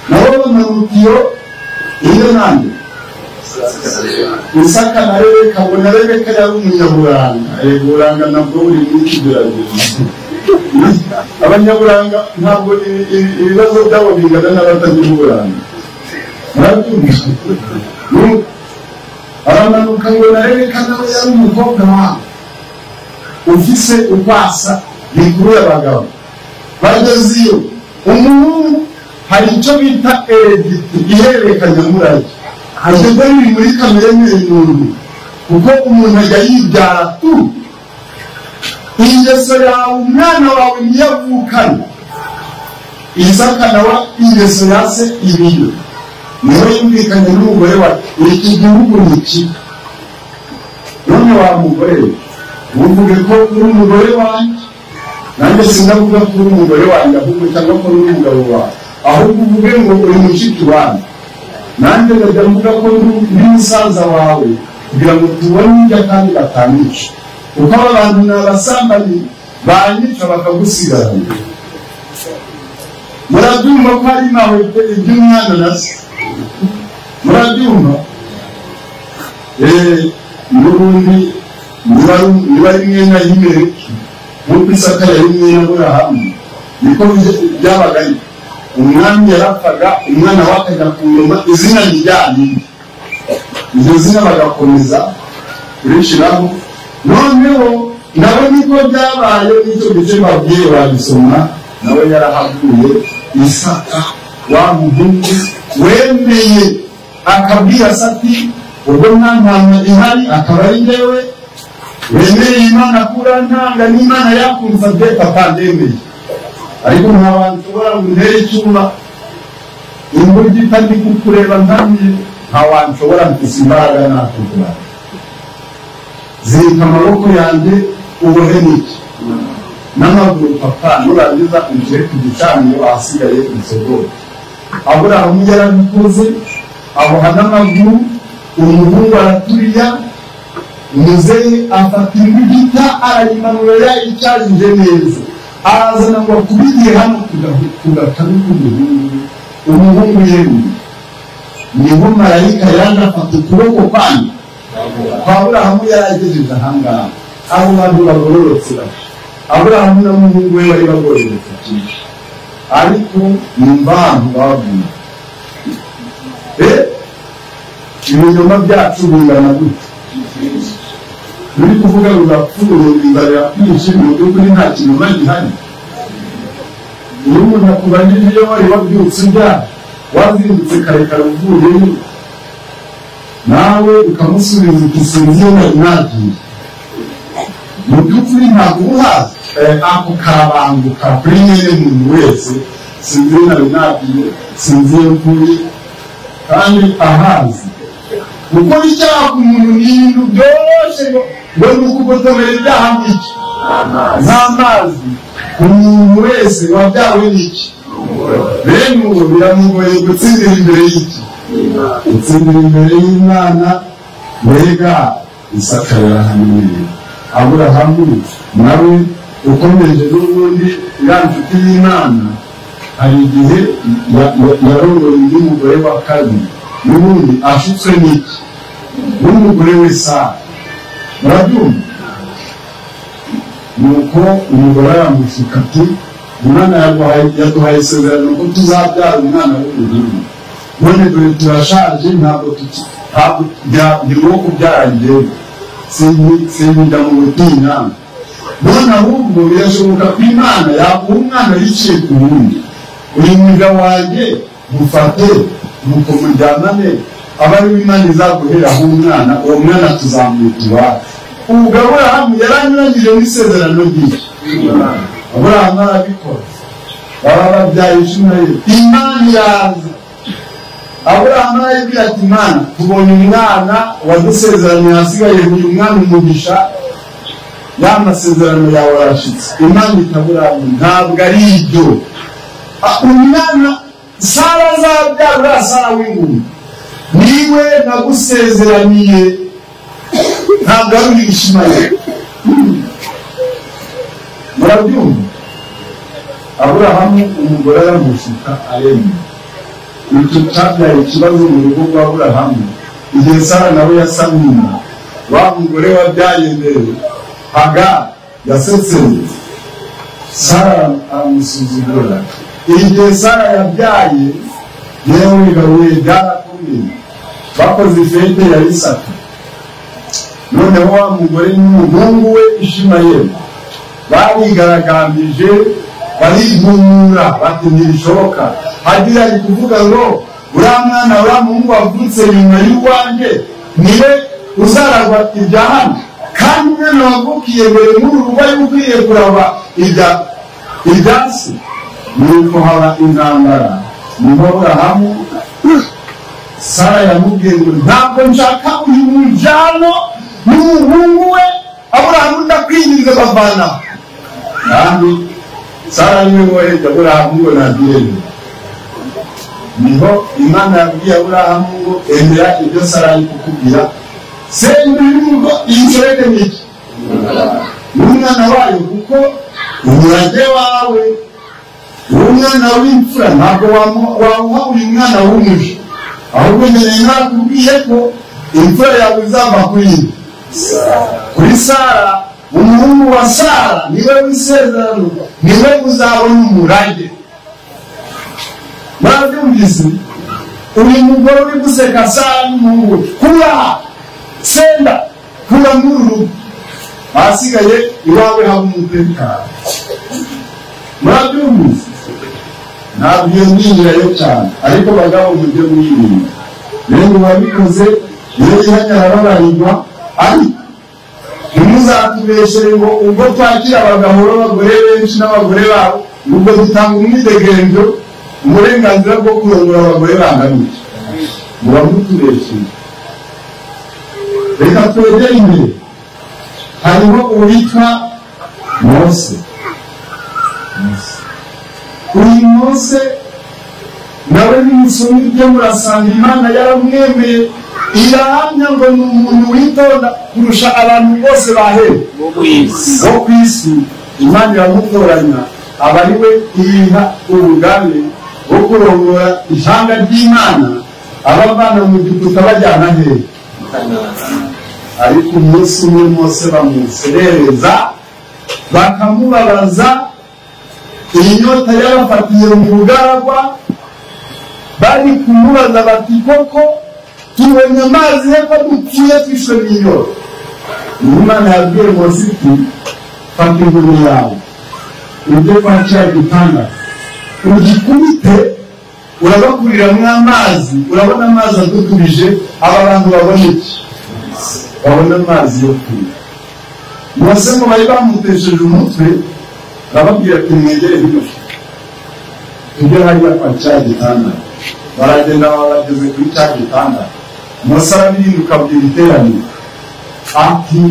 nabo bamanukiyo iyo nande Isaka na Rebeka bona Rebeka yari umunyaburanga buranga nabwo buri mwiki biragira abanyaburanga ntabwo ibibazo byabo bingana n'abatagira uburanga murabyumva aramanuka ngo na Rebeka nawe yari umukobwa wawe ufise ukwasa bikuru y'abagabo bageze iyo umuhungu hari icyo bita heredity ihererekanyamurage hageze biri muri kamere y'umuntu kuko umuntu ajya yibyara tu ingeso yawe umwana wawe niyavukana Isaka nawe ingeso yase ibiyo niwe yumvikanye n'umugore wa iki gihugu ni iki none wa mugore uvuge ko uri umugore wanjye nanjye sinavuga ko uri umugore wanjye ahubwo cyangwa ko uri umugabo wawe ahubwo uvuge ngo uri mushiki wanjye nanjye ndajya mvuga ko uri musaza wawe kugira ngo tubone ibyo kandi batanyica kuko aba bantu ni abasambanyi banyica bakagusigarana murabyumva ko hari nawe iby'umwana na se murabyumva n'ubundi niba ari mwene y'Imereki nk'uko Isaka yari mwene Aburahamu niko byabaga umwami yarapfaga umwana we akajya ku ngoma izina rijyanye iryo zina bagakomeza kurishiraho noneho nawe niko byabaye n'icyo gice babwiye babisoma nawe yarahaguye Isaka wa muhungu wemeye akabwira Sati ubwo nta ntama ihari akaba ari njyewe wemeye Imana kura ntanga n'Imana yakunze papa ndemeye ariko nta bantu ushobora gutere icyuma imburyo itandi kukureba ntamye nta bantu ushobora mfise imbaraga nakugura zirika amaboko yanjye ubohe n'iki n'amaguru papa nurangiza uje ku gicaniro ahasigaye isogoro Aburahamu yarabikoze aboha n'amaguru umuhungu araturiya umuzeyi afata imbugita arayimanura icyajije neza arazana ngo akubigiye hano ku gakanu k'umuhungu umuhungu yemye niho marayika yaje afata ukuboko kwanyu kwa Aburahamu yaragejeje ahangaha abo bantu bagororotse Aburahamu n'umuhungu we bari bagororotse cyane ariko nimba ahantu bavuye ibinyoma byacu bingana gute muri kuvuga rurapfuye inzara yakwinshi mu by'ukuri nta kinyoma gihari iyo umuntu akubanije iyo wari wabyutse ibyaha wazindutse karekare uvuyeyo nawe ukamusubiza ukisinziye nari nagiye mu by'ukuri ntabwo ubuhazi ako karabanguka kuri nyine muntu wese sinziye nari nagiye sinziye mvuye kandi ahazi gukora icyaha ku muntu ni ibintu byoroshye ngo ni ukugotomera ibyaha nk'iki nk'amazi umuntu wese wabyawe n'iki bene ubu biramugoye gutsindira imbere y'iki gutsindira imbere y'Imana mbega Isaka yarahanuye Aburahamu nawe ukomeje n'ubundi ya nshuti y'Imana hari igihe yarongoye undi mugore wa kabiri n'ubundi ashutswe n'iki n'umugore we Sara. Murabyumva? Nuko umugore aramushuka ati umwana yaduhaye isezerano ko tuzabyara umwana w'umuhungu, none dore turashaje ntabwo ndirwo kubyara njyewe sinkunda mu butinya. None ahubwo birashoboka ko Imana yaguha umwana yiciye ku wundi, uyu mugabo wanjye mufate nuko mujyanane aba ari Imana izaguheraho umwana, uwo mwana tuzamwita iwacu. Ubwo Aburahamu yaranyuranyije n'isezerano ry'iki. Aburahamu arabikora, baba babyaye Ishimayeli. Imana iraza, Aburahamu arabwira ati Imana tubonye umwana wadusezeranye, hasigaye uyu mwana umugisha, ya masezerano yawe arashitse. Imana iti Aburahamu ntabwo ari ibyo, umwana Sara azabyara Sara w'ingumba niwe nagusezeraniye, ntabwo ari Ishimayeli. Murabyumva? Aburahamu umugore aramushuka aremye. Icyo cyabyaye ikibazo mu rugo rwa Aburahamu. Igihe Sara nawe yasamye inda, wa mugore wabyaye mbere Hagari yasetseye, Sara aramusuzugura. Igihe Sara yabyaye yewe bigaruye byarakomeye, bakoze ifete ya Isaka. Noneho wa mugore n'umuhungu we Ishimayeli barigaragambije, barigumura bati ntibishoboka. Hagira ari kuvuga ngo uriya mwana uriya muhungu wavutse nyuma y'uwanjye niwe uzaragwa ibya hano, kandi umwana wavukiye mbere muri urugo ari ukwiye kuraba ibyasi. Nuko haba intambara. Niho Aburahamu Sara yamubwiye ngo ntabwo nshaka uyu mujyano n'umuhungu we. Aburahamu ndakwinginze bavana. Kandi Sara niwe woheje Aburahamu ngo nagire. Niho Imana yabwiye Aburahamu ngo emera ibyo Sara ari kukubwira, senda urugo inshoreke n'iki n'umwana wayo, kuko umurage wawe umwana w'imfura ntabwo wawuha uyu mwana w'umuja, ahubwo nyine nakubwiye ko imfura yawe izava kuri Sara. Umuhungu wa Sara niwe w'isezerano, niwe uzabona umurage. Murabyumvise? Uyu mugore uri guseka Sara n'umuhungu, kura senda kura muri urugo, ahasigaye iwawe haba umutekano. Murabyumvise? Ntabwo iyo nginjirayo cyane, ariko bagabo mujye mwirinda. Rero wabikoze iyo yihanya arababarirwa, ariko ntimuzatubeshere ngo ubwo twakira abagabo n'abagore benshi n'abagore babo ubwo dutanga umwidegemvyo, uburenganzira bwo kurongora abagore bangamije. Muba mutubeshere. Reka twegere imbere. Hariho uwitwa Mose. Uyu Mose nawe nimusoma ibyo murasanga Imana yaramwemeye, irahamya ngo ni umuntu witonda kurusha abantu bose bahewe bo ku isi. Imana iramutoranya aba ari we iyiha ubugabe bwo kurongora ihanga ry'Imana, abavana mu Giputa bajyana hehe. Ariko umunsi umwe Mose bamuserereza bakamubabaza, inyota yabafatiye mu bugaragwa, bari kumubaza bati koko tubonye amazi hepfo dupfuye twishwe n'inyota. Imana yabwiye Mose iti fata inkoni yawe ujye kwa cya gitanda ugikubite, urabakuriramo amazi, urabona amazi adutubije. Aba bantu babona iki? Babona amazi yo kunywa. Mose ngo bari bamutesheje umutwe, arababwira ati mwegere hino tujye hariya kwa cya gitanda. Baragenda bageze kuri cya gitanda, Mose arabihinduka abwira iteraniro ati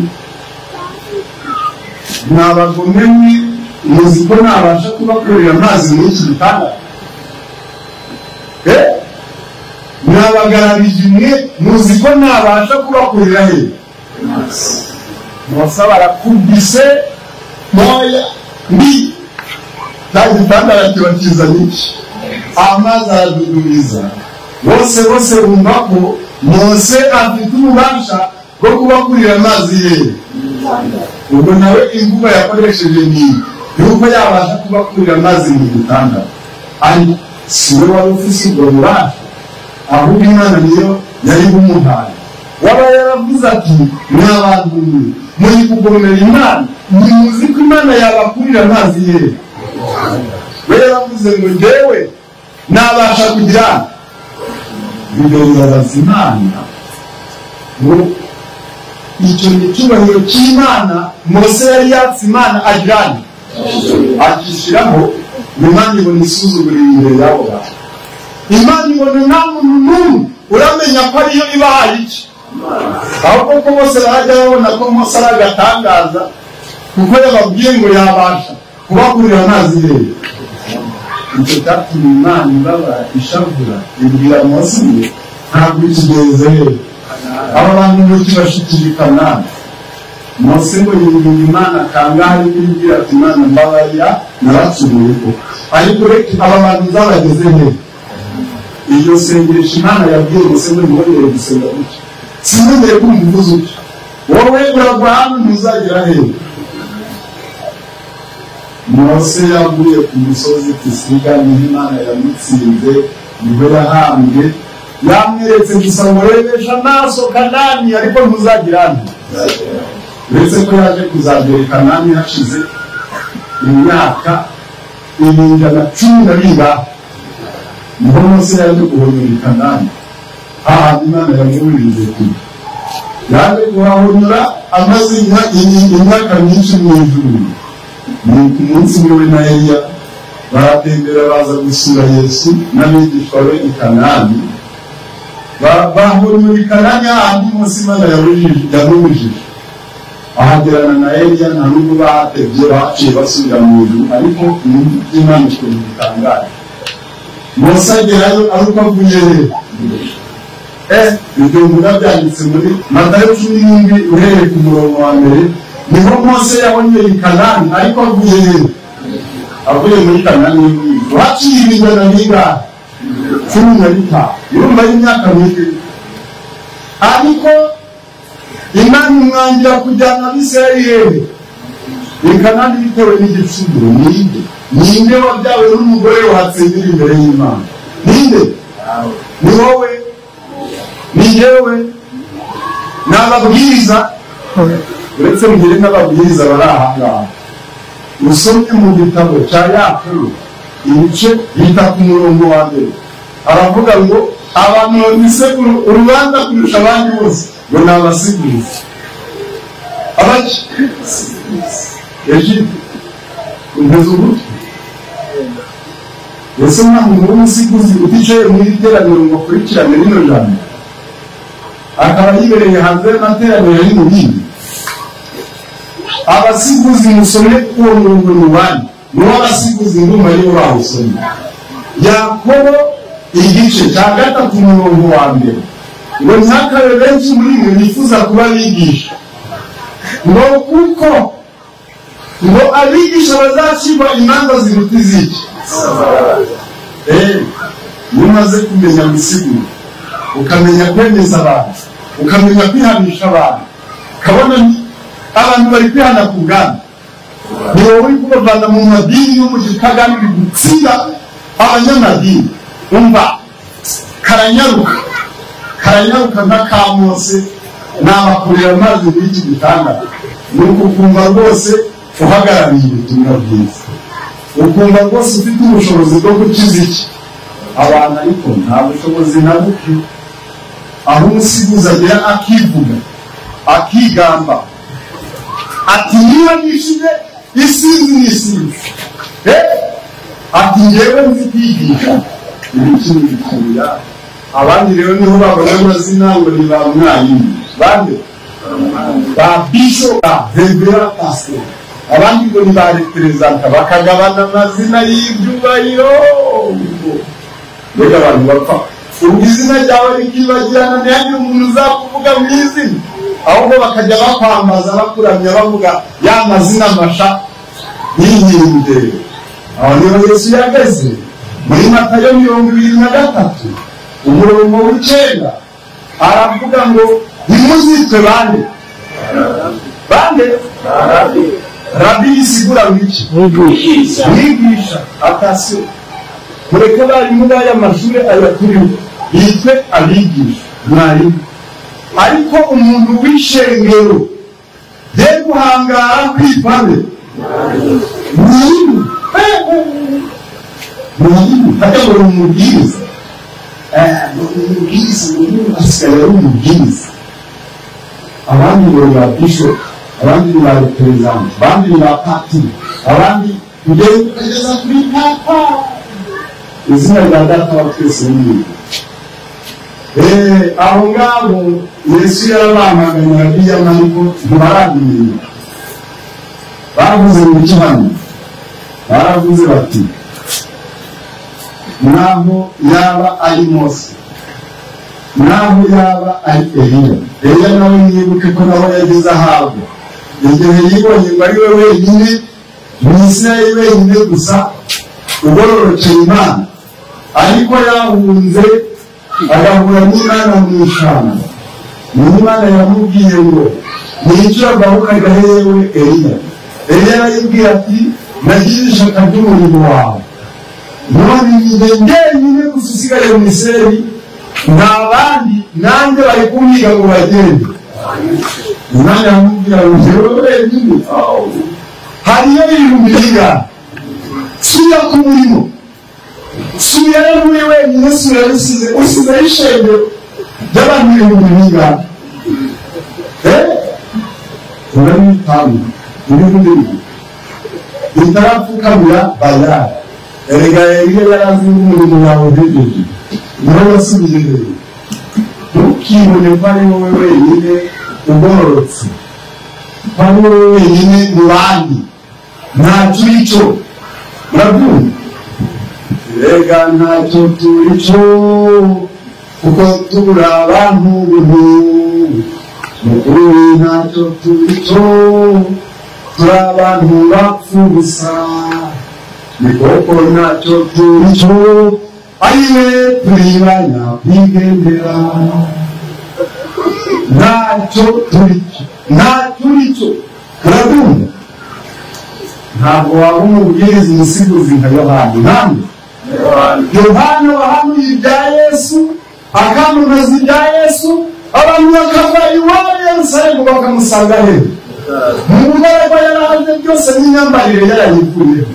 mwabagome mwe, muzi ko nabasha kubakurira amazi muri iki gitanda? Mwabagarabije mwe, muzi ko nabasha kubakurira he? Mose barakubise moya mbi kandi gitanda kibakiza niki amazi aradudubiza bose bumva ko Mose afite ububasha bwo kubakurira amazi ye. Ubwo nawe imvugo yakoresheje ni yuko yabasha kubakurira amazi mu gitanda, ariko siwe wari ufise ubwo bubasha, ahubwo Imana niyo yari bumuhaye. Waba yaravuze ati n'abantu muri kugomera Imana muzi ko Imana yabakurira amazi ye. We yaravuze ngo njyewe nabasha kugira bigaza Imana ngo icyo ni cyubahiro cy'Imana. Mose yari yatse Imana ajyanye akishyiraho Imana ibona isuzugura imbere yabo bantu. Imana ibona nta muntu n'umwe uramenya ko ariyo ibahaye iki, ahubwo ko bose barajya babona ko Mose ari agatangaza kuko yababwiye ngo yabasha kubakurira amazi ye. Icyo cyatumye Imana ibabara ishavura ibwira Mose ngo ntabwo ikigeze he aba bantu ngo kibashikije i Kanani. Mose ngo yinginga Imana kangahe ibwira ati Imana mbabarira naracumuye ko, ariko reka aba bantu zabageze he. Iyo sengesho Imana yabwiye Mose ngo ntibongere gusenga gutya, sinongere kumva uvuze utyo, wowe uragwa hano ntuzagera he. Mose yaguye ku musozi Pisiga, niho Imana yamutsinze, niho yahambwe. Yamweretse gusa ngo rebesha amaso Kanani, ariko ntuzagira nti. Uretse ko yaje kuzagera Kanani hashize imyaka 110. Niho Mose yaje guhonyora Kanani, ahantu Imana yamubujije kujya. Yaje kuhahonyora amaze imyaka myinshi mu ijuru. Ni ku munsi umwe na Eliya baratembera baza gusura Yesu n'abigishwa be i Kanani. Bahonyora i Kanani ahandi Mose Imana yamubujije. Ahagerana na Eliya nta nubwo bahatevye, baciye basubira mu ijuru, ariko Imana ikuntu bitangaje. Mose agerayo ari uko avuye he. Ibyo mvuga byanditse muri Matayo 17 uhereye ku murongo wa mbere. Niho Mose yabonye i Kanani, ariko avuye he? Avuye muri Kanani. Waciye ibingana n'ingahe? 15. Yumva y'imyaka mike, ariko Imana imwangira kujyana Abisirayeli i Kanani bitewe n'igicumuro. Ninde wabyawe n'umugore watsindira imbere y'Imana? Ninde? Ni wowe, ni jewe, n'ababwiriza. Uretse mbere n'ababwiriza bari ahangaha, usomye mu gitabo cya Yakobo ibice 3 ku murongo wa mbere, aravuga ngo abantu bafise urubanza kurusha abandi bose ngo ni abasiguzi. Abaki Egiputa umeze ugutwi. Ese nta muntu w'umusiguzi uticaye muri iteraniro ngo akurikirane rino jambo, akaba yibereye hanze y'amateraniro ari mu bindi. Abasiguzi musome uwo murongo n'uwandi, n'uwo abasiguzi ndumva aribo bawusomye. Yakobo igice cya 3 umurongo wa mbere, ngo ntihakabe benshi muri mwe bifuza kuba abigisha, ngo kuko ngo abigisha bazacirwa imanza ziruta iziki. Iyo umaze kumenya gusigura, ukamenya kwemeza abantu, ukamenya kwihanisha abantu, ukabona abantu bari kwihana ku bwami, ni wowe uri kubavana mu madini yo mu gipagani uri gutsira abanyamadini. Umva karanyaruka nka ka Mose n'abakurira amazi muri iki gitanda. Nuko ukumva rwose uhagarariye ubutumwa bwiza, ukumva rwose ufite ubushobozi bwo gukiza iki abantu, ariko nta bushobozi na buke. Aho umusiguzi agera akivuga akigamba ati niba nishije isinzi n'isinzi, ati njyewe nzi kwigisha ibikini bikurira abandi. Rero niho babona amazina ngo ni ba mwarimu bande, ba bishop, ba revera pastor, abandi ngo ni ba representa, bakagabana amazina y'ibyubahiro. Mbega abantu bapfa ubwo izina ryawe rikibagirana, ntihagire umuntu uzakuvuga mu izina. ahubwo bakajya bakwambaza bakuramya bavuga ya mazina masha y'inkinge. Aho niho Yesu yageze muri Matayo 23 umurongo w'9 aravuga ngo ntimuzitwe bande Rabi isigura wiki mwigisha atase mureke barimu b'aya mashuri ayakuriwe yitwe abigisha mwarimu, ariko umuntu w'ishengero ye guhangara kwipane mwarimu hajya ngo umubwiriza asigaye ari umubwiriza. Abandi ngo ba bishop, abandi ni ba represent, abandi ni ba patiri, abandi kugeza kuri papa. Izina rya data wa twese ni aho ngabo Yesu yarabamaganye abiya ariko ntibarabimenya. Baravuze ngo iki hano? Baravuze bati naho yaba ari Mose, naho yaba ari Eliya nawe nibuke ko nawe yageze ahabwo igihe yibonye ngo ari we wenyine mu Isirayeli wenyine gusa ugororokeye Imana, ariko yahunze agahura n'Imana mu ishyamba. Imana yamubwiye ngo nicyo agahukaga hewe Eliya. Eliya arayibwira ati nagize ishaka ry'umurimo wawe, none njyenyine gusa usigaye mu Isirayeli, nta bandi nanjye bari kumwiga ngo bagende. Imana yamubwira ngo njyewe wenyine hariyo ibihumbi bingana, subira ku murimo, subira muri wenyine, subira rusize usize ishengero ry'abantu ibihumbi bingana. Urabitanga ibihumbi bibiri bitarapfukamira bayari. Erega Eliya yarazi umurimo wawe uhejeje, niho wasubiye hejuru. Ntukibone ko ari wowe wenyine ugororotse, ko ari wowe wenyine mu bandi ntacyo uri cyo. Murabyumva? Erega ntacyo turi cyo kuko turi abantu buntu, mukuru ntacyo turi cyo turi abantu bapfa ubusa. Ni koko ntacyo turi cyo ariwe turi banyakwigendera. Ntacyo turi cyo. Murabyumva? Ntabwo waba umubwiriza umusigizi nka Yohana. Ntabwo Yohana wahanuye ibya Yesu, akamamaza ibya Yesu, abantu bakava iwabo Yerusalemu bakamusanga hehe? Mu mbaraga yaraje byose n'imyambarire yarayikuyeho.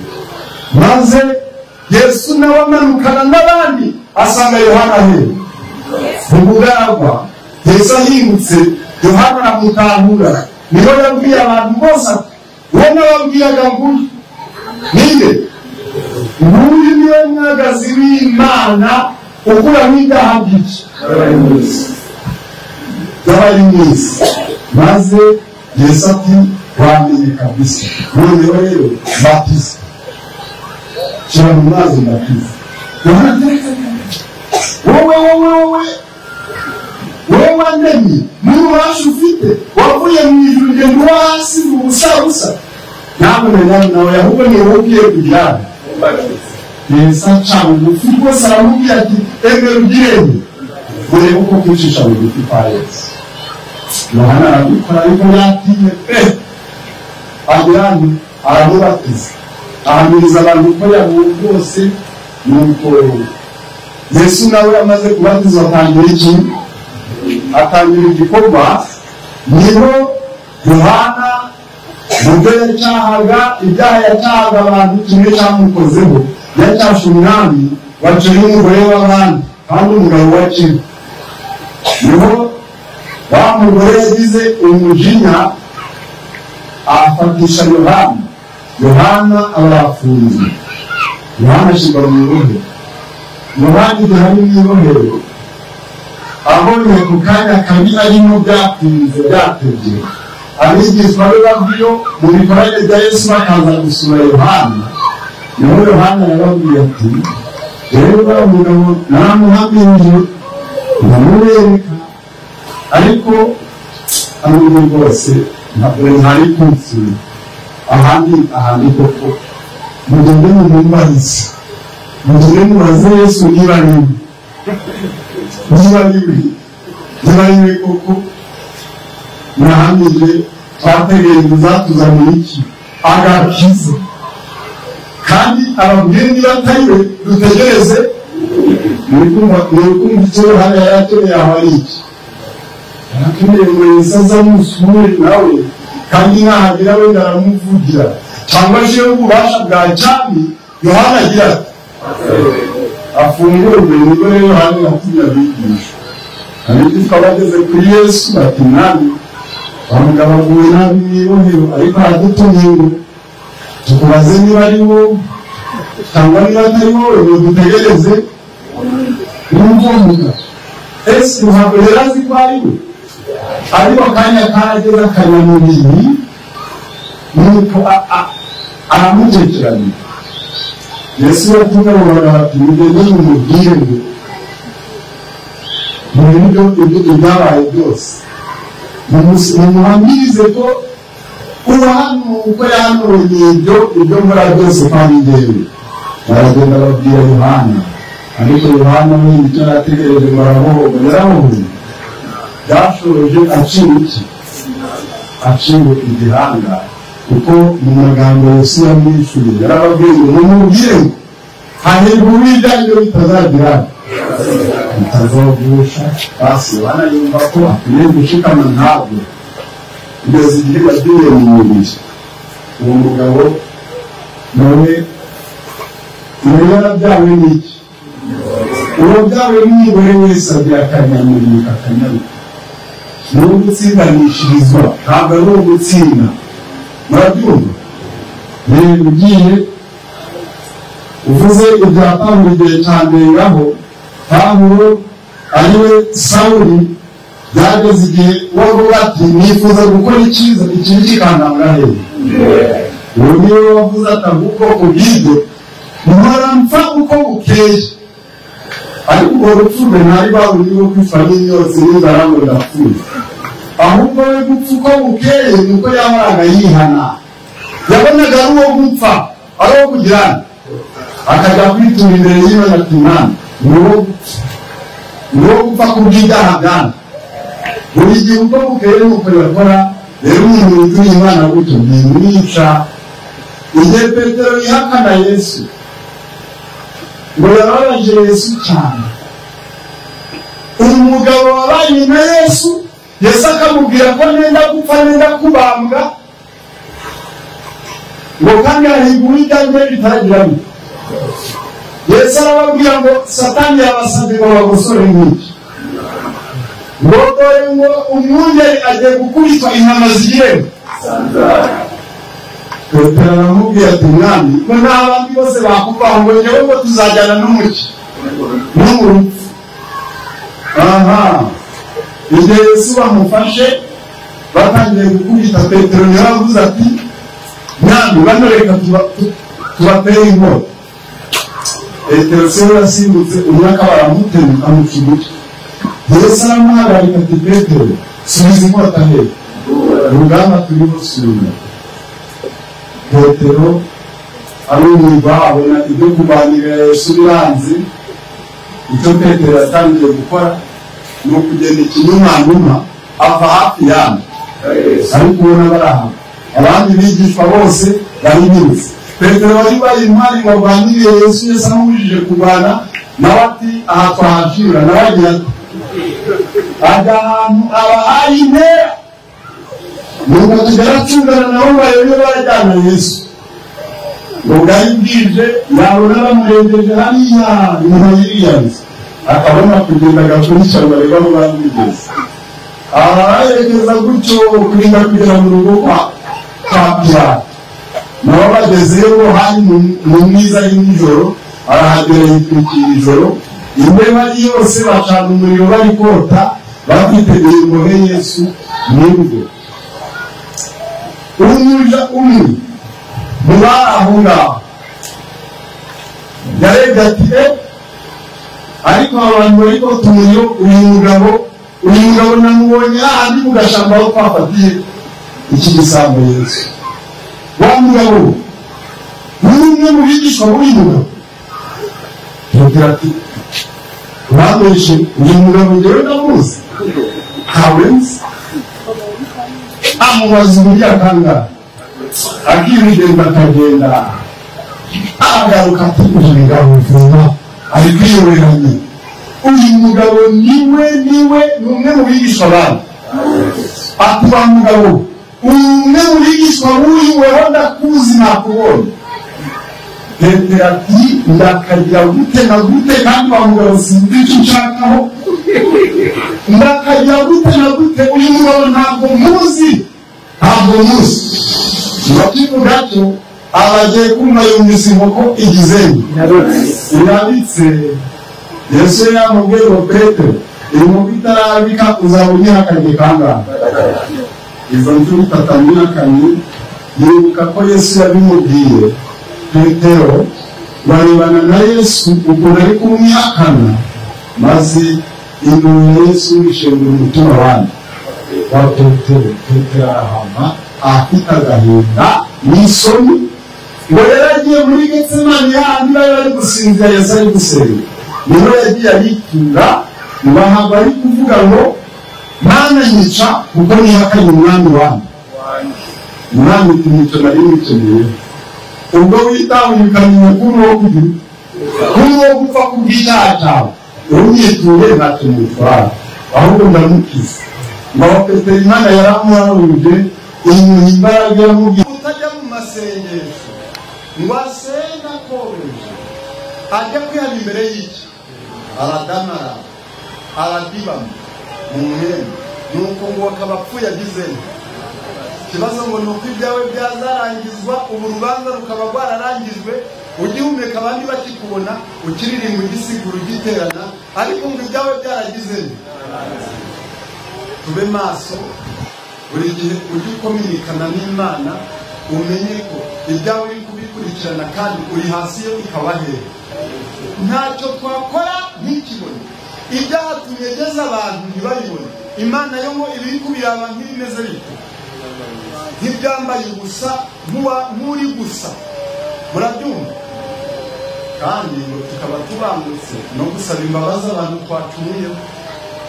Maze Yesu nawe amanukana n'abandi asanga Yohana hehe? Mu bugaragwa. Yesu ahingutse Yohana aramutahura, niho yabwiye abantu bose ati wowe nababwiraga nguyu ninde? Nguyu niwe mwagazi w'Imana ukura n'ibyaha byinshi by'abari mu isi. Maze Yesu ati wamenye kabisa, noneho rero batiza, shyira mu mazi mbatiza. wowe wamenye n'ububasha ufite, wavuye mu ijuru ugenda uba hasi mu busa. Ntabwo nawe ahubwo ni wowe ugiye kujyana. Yesu aca bugufi rwose aramubwira ati emera ugirene, urebe uko kwicisha bugufi kwa Yesu. Yohana arabikora ariko yatinye agirane aramubatiza, ahamiriza abantu ko yabuwe rwose. Nuko Yesu nawe amaze kubatiza atangira igikorwa. Niho Yohana mubyo yacyahaga, ibyaha yacyahaga abantu kimwe cyamukozeho, yacyashe umwami waciye umugore w'abandi kandi umugabo waciwe. Niho wa mugore yagize umujinya afatisha Yohana aba yafunze. Yohana ashyirwa mu ibohero. Yohana igihe ari mu ibohero abonye ku kanya kabi arimo byatebye, abigishwa be babwiyo mu bikorane bya Yesu bakaza gusura Yohana. Niho Yohana yababwiye ati rero umugabo naramuhamije ndamubereka, ariko amwe rwose ntabwo ntari kunsura ahandi koko mugende mumumbarize mugende mubaze Yesu niba ariwe koko nahamije twategereje uzatuzanira iki agakiza kandi ababwire niba atariwe dutegereze nikumva icyo hariya yarakeneye aho ari iki yarakeneye ngo Yesu amusure nawe kandi nkahagira wenda aramuvugira cyangwa se ububasha bwa cyami Yohana agira ati afungurwe nibwo rero Yohana yatumye abigisha ariko twabageze kuri Yesu bati mwami bamugabo aguye nabi mwibohero ariko aradutumye ngo tukubaze niba ari wowe cyangwa niba atari wowe ngo dutegereze n'umvuga ese ntabwo yari azi ko ari we ariko akanya karageze akanyamubiri nuko aramutekeranya Yesu yavuga ngo bati mugende mumubwire ngo ibyo byabaye byose mumuhamirize ko uba hano uko yahanuye ibyo nkora byose kandi ngewe baragenda babwira Yohana ariko Yohana we icyo yarategereje ngo aramuhoga yaramuhuye byashoje aciwe igihanga kuko mu magambo Yesu yamwishuye yarababwiye ngo mumubwire ngo hahirwa uwijyanye bitazagira bitazogusha basi banayumva ko akwiye gushikama ntabwo kugeza igihe yagiye mu mubiri uwo mugabo nawe yarabyawe n'iki uwo byawe n'umugore wese agira akanyamuriro kakanyaruka ni ugutsindanishirizwa ntabwo ari ugutsinda murabyumva rero ugiye uvuze ibya Pawulo igihe cyandengaho Pawulo ariwe Sawuli byageze igihe wavuga ati nifuza gukora icyiza ikintu kikantanga hehe uwo niwe wavuze ati ubwoko bw'ibyo mpora mpfa uko bukeye ariko ubwo rupfu rwe ntari bahuriyeho ko ifamili yose n'inzara ngo ndapfuye ahubwo we gupfa uko bukeye nuko yahoraga yihana yabonaga ari uwo gupfa ari uwo kugirana akajya kwitura imbere y'Imana ati Imana ni uwo gupfa kubw'ibyaha byanjye buri gihe uko bukeye nuko yakora rero umuntu wituriye Imana gutyo ntimwica igihe Petero yihakana Yesu ngo yababaje Yesu cyane umugabo wabanye na Yesu akamubwira ko nenda gupfa nenda kubambwa ngo kandi hahirwa uwijyanye bitagira bito Yesu arababwira ngo Satani yabasabye ngo bagosore nk'iki ngo dore ngo umwungeri agiye gukubitwa intama zigiremo Petero aramubwira ati mwami ngo n'abandi bose bakuvaho ngo njyewe ngo tuzajyana n'umuki no mu rupfu igihe Yesu bamufashe batangiye gukubita Petero niwe avuze ati mwami bano reka tubatere inkota Petero se yasimbutse umwaka baramutema amuca umutwe Yesu aramuhagarika ati Petero subiza inkota hehe urugamba turimo sura Petero arumva abona ibyo kurwanira Yesu biranze icyo Petero yatangiye gukora ni ukugenda ikinyumanuma ava hafi yabo ariko ubona baraha abandi bigishwa bose baribirutse Petero wari intwari ngo arwanire Yesu amubujije kurwana nawe ati aha twahashira nawe agira ati ajya ahantu abahaye intera nuko tugaracungana nabo bayobe barajyana Yesu ngo bwari bwije yabona bamurengeje hariya inyuma y'iriyanze akabona kugenda agakurikira bareba aho bamugeze arayerekeza gutyo kurinda kugera mu rugo kwa Pilato nabo bagezeyo hari mu mwiza y'ijoro arahagera yitwikira ijoro imbeba yose bacana umuriro bari kota bafiteguye imbohe Yesu n'ibyo umuja umwe muba aho ngaho yarebye ati ariko abantu bariko tumuriyo uyu mugabo uyu mugabo namubonye ahandi mu gashamba aho twafatiye iki gisambo Yesu. Wa mugabo ni umwe mu bigishwa b'uyu mugabo. Petero ati urambeshe uyu mugabo njyewe ndamuzi ntawe nzi. Amubaza uburyo akangara akirigenda akagenda agaruka ati uyu mugabo vuba ari kwiyoberanya. Uyu mugabo niwe ni umwe mu bigishwa bandi. Ati wa mugabo umwe mu bigishwa b'uyu weho ndakuzi nakubonye. Petero ati ndakagira gute na gute kandi wa mugabo sinzi icyo nshakaho. Ndakagira gute na gute uyu mugabo ntabwo muzi. Bakivuga cyo abagiye kumva yumvise inkoko igizeni irabitse. Yesu yamubwiye ngo Petero inkoko itarabika uzaba unyihakanye kangahe. Izo nshuro itatu amwihakanye. Yibuka ko Yesu yabimubwiye. Petero barebana na Yesu ukuntu ari kumwihakana, maze impuhwe Yesu ishengura umutima wandi wa Petero. Petero arahama afite agahinda n'isoni. Ngo yaragiye muri Getsemani handi bari gusinzira Yesu ari gusenga. Niho yagiye aritura ngo ahabwa ari kuvuga ngo Mana nyica kuko nihakanye umwami wanjye. Umwami tumwica nari mwikeneye. Ubwo witahukanye umukuru wo kugira kuri wo gupfa kubw'icyaha cyawe umwituye ntacyo mutwara ahubwo ndamukiza. Ngo Petero Imana yaramuhahuje imuha imbaraga yamubwiye utajya mu masengesho ngo asenga koroheje ajya kwihana imbere y'iki aradamara aradibama mu mwenda nuko ngo akaba apfuye agizemo. Ikibazo ngo ni uko ibyawe byazarangizwa ubu urubanza rukaba rwararangijwe ugihumeka abandi bakikubona ukiririmba ugisigura ugiterana ariko ngo ibyawe byaragizemo. Tube maso buri gihe ujye ukominikana n'Imana umenye ko ibyawe uri kubikurikirana kandi uri hasi yo ikabahera. Ntacyo twakora ntikibone ibyaha tunyegeza abantu ntibayibone. Imana yo ngo ibiri kubiraba nk'ibimeze bityo nk'ibyambaye ubusa nk'uri gusa. Murabyumva? Kandi ngo tukaba tubangutse no gusaba imbabazi abantu twacumuyeho.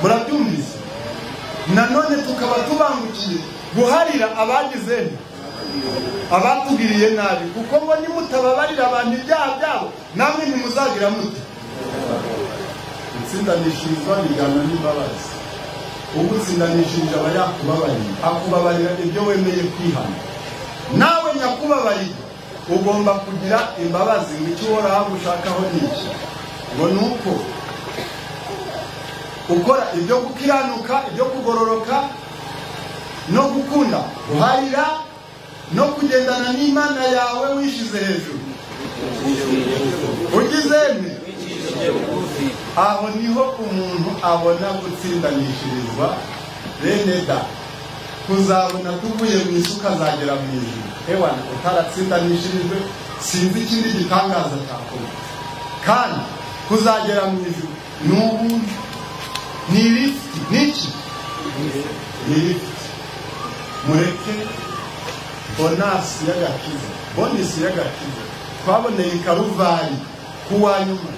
Murabyumvise? Nanone tukaba tubangukiye guharira abagize abatugiriye nabi kuko ngo nimutababarira abantu ibyaha byabo namwe ntimuzagira mute. Gutsindanishirizwa bijyana n'imbabazi. Ugutsindanishirije aba yakubabarira akubabarira ibyo wemeye kwihana. Nawe nyakubabarira ugomba kugira imbabazi. Icyo uhoraho gushakaho n'iki ngo ni uko ukora ibyo gukiranuka ibyo kugororoka no gukunda guharira no kugendana n'Imana yawe wishize hejuru ugizeme. Aho niho umuntu abona gutsindanishirizwa. Bene da kuzabona tuvuye mu isuka azagera mu ijuru. Ewana utaratsindanishirijwe sinzi ikindi gitangaza cyakora. Kandi kuzagera mu ijuru ni ubuntu. Ni lifti niki? Ni lifti. Mureke bonasi y'agakiza bonisi y'agakiza twaboneye Karuvari kuwa nyuma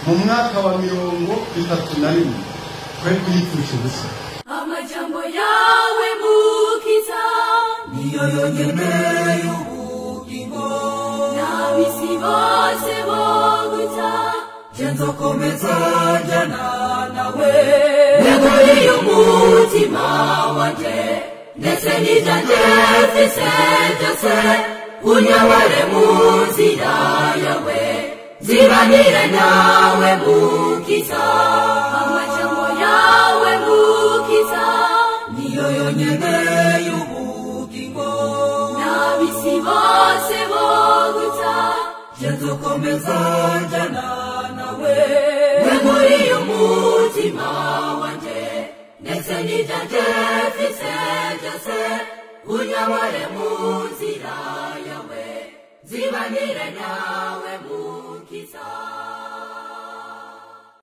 mu mwaka wa 31 kwe kuyipfusha ubusa. Amajambo yawe mukiza niyo yongereye ubugingo n'abisi bose boguta nzokomeza njyana nawe neguriye umutima wanjye ndetse n'ibyanjye mfise byose unyobore mu nzira yawe zibanire nawe mukiza. Amajambo yawe mukiza niyo yongereye ubugingo n'abisi bose boguta nzokomeza njyana nawe neguriye umutima wanjye ndetse n'ibyanjye mfise byose unyobore mu nzira yawe zibanire nawe mukiza.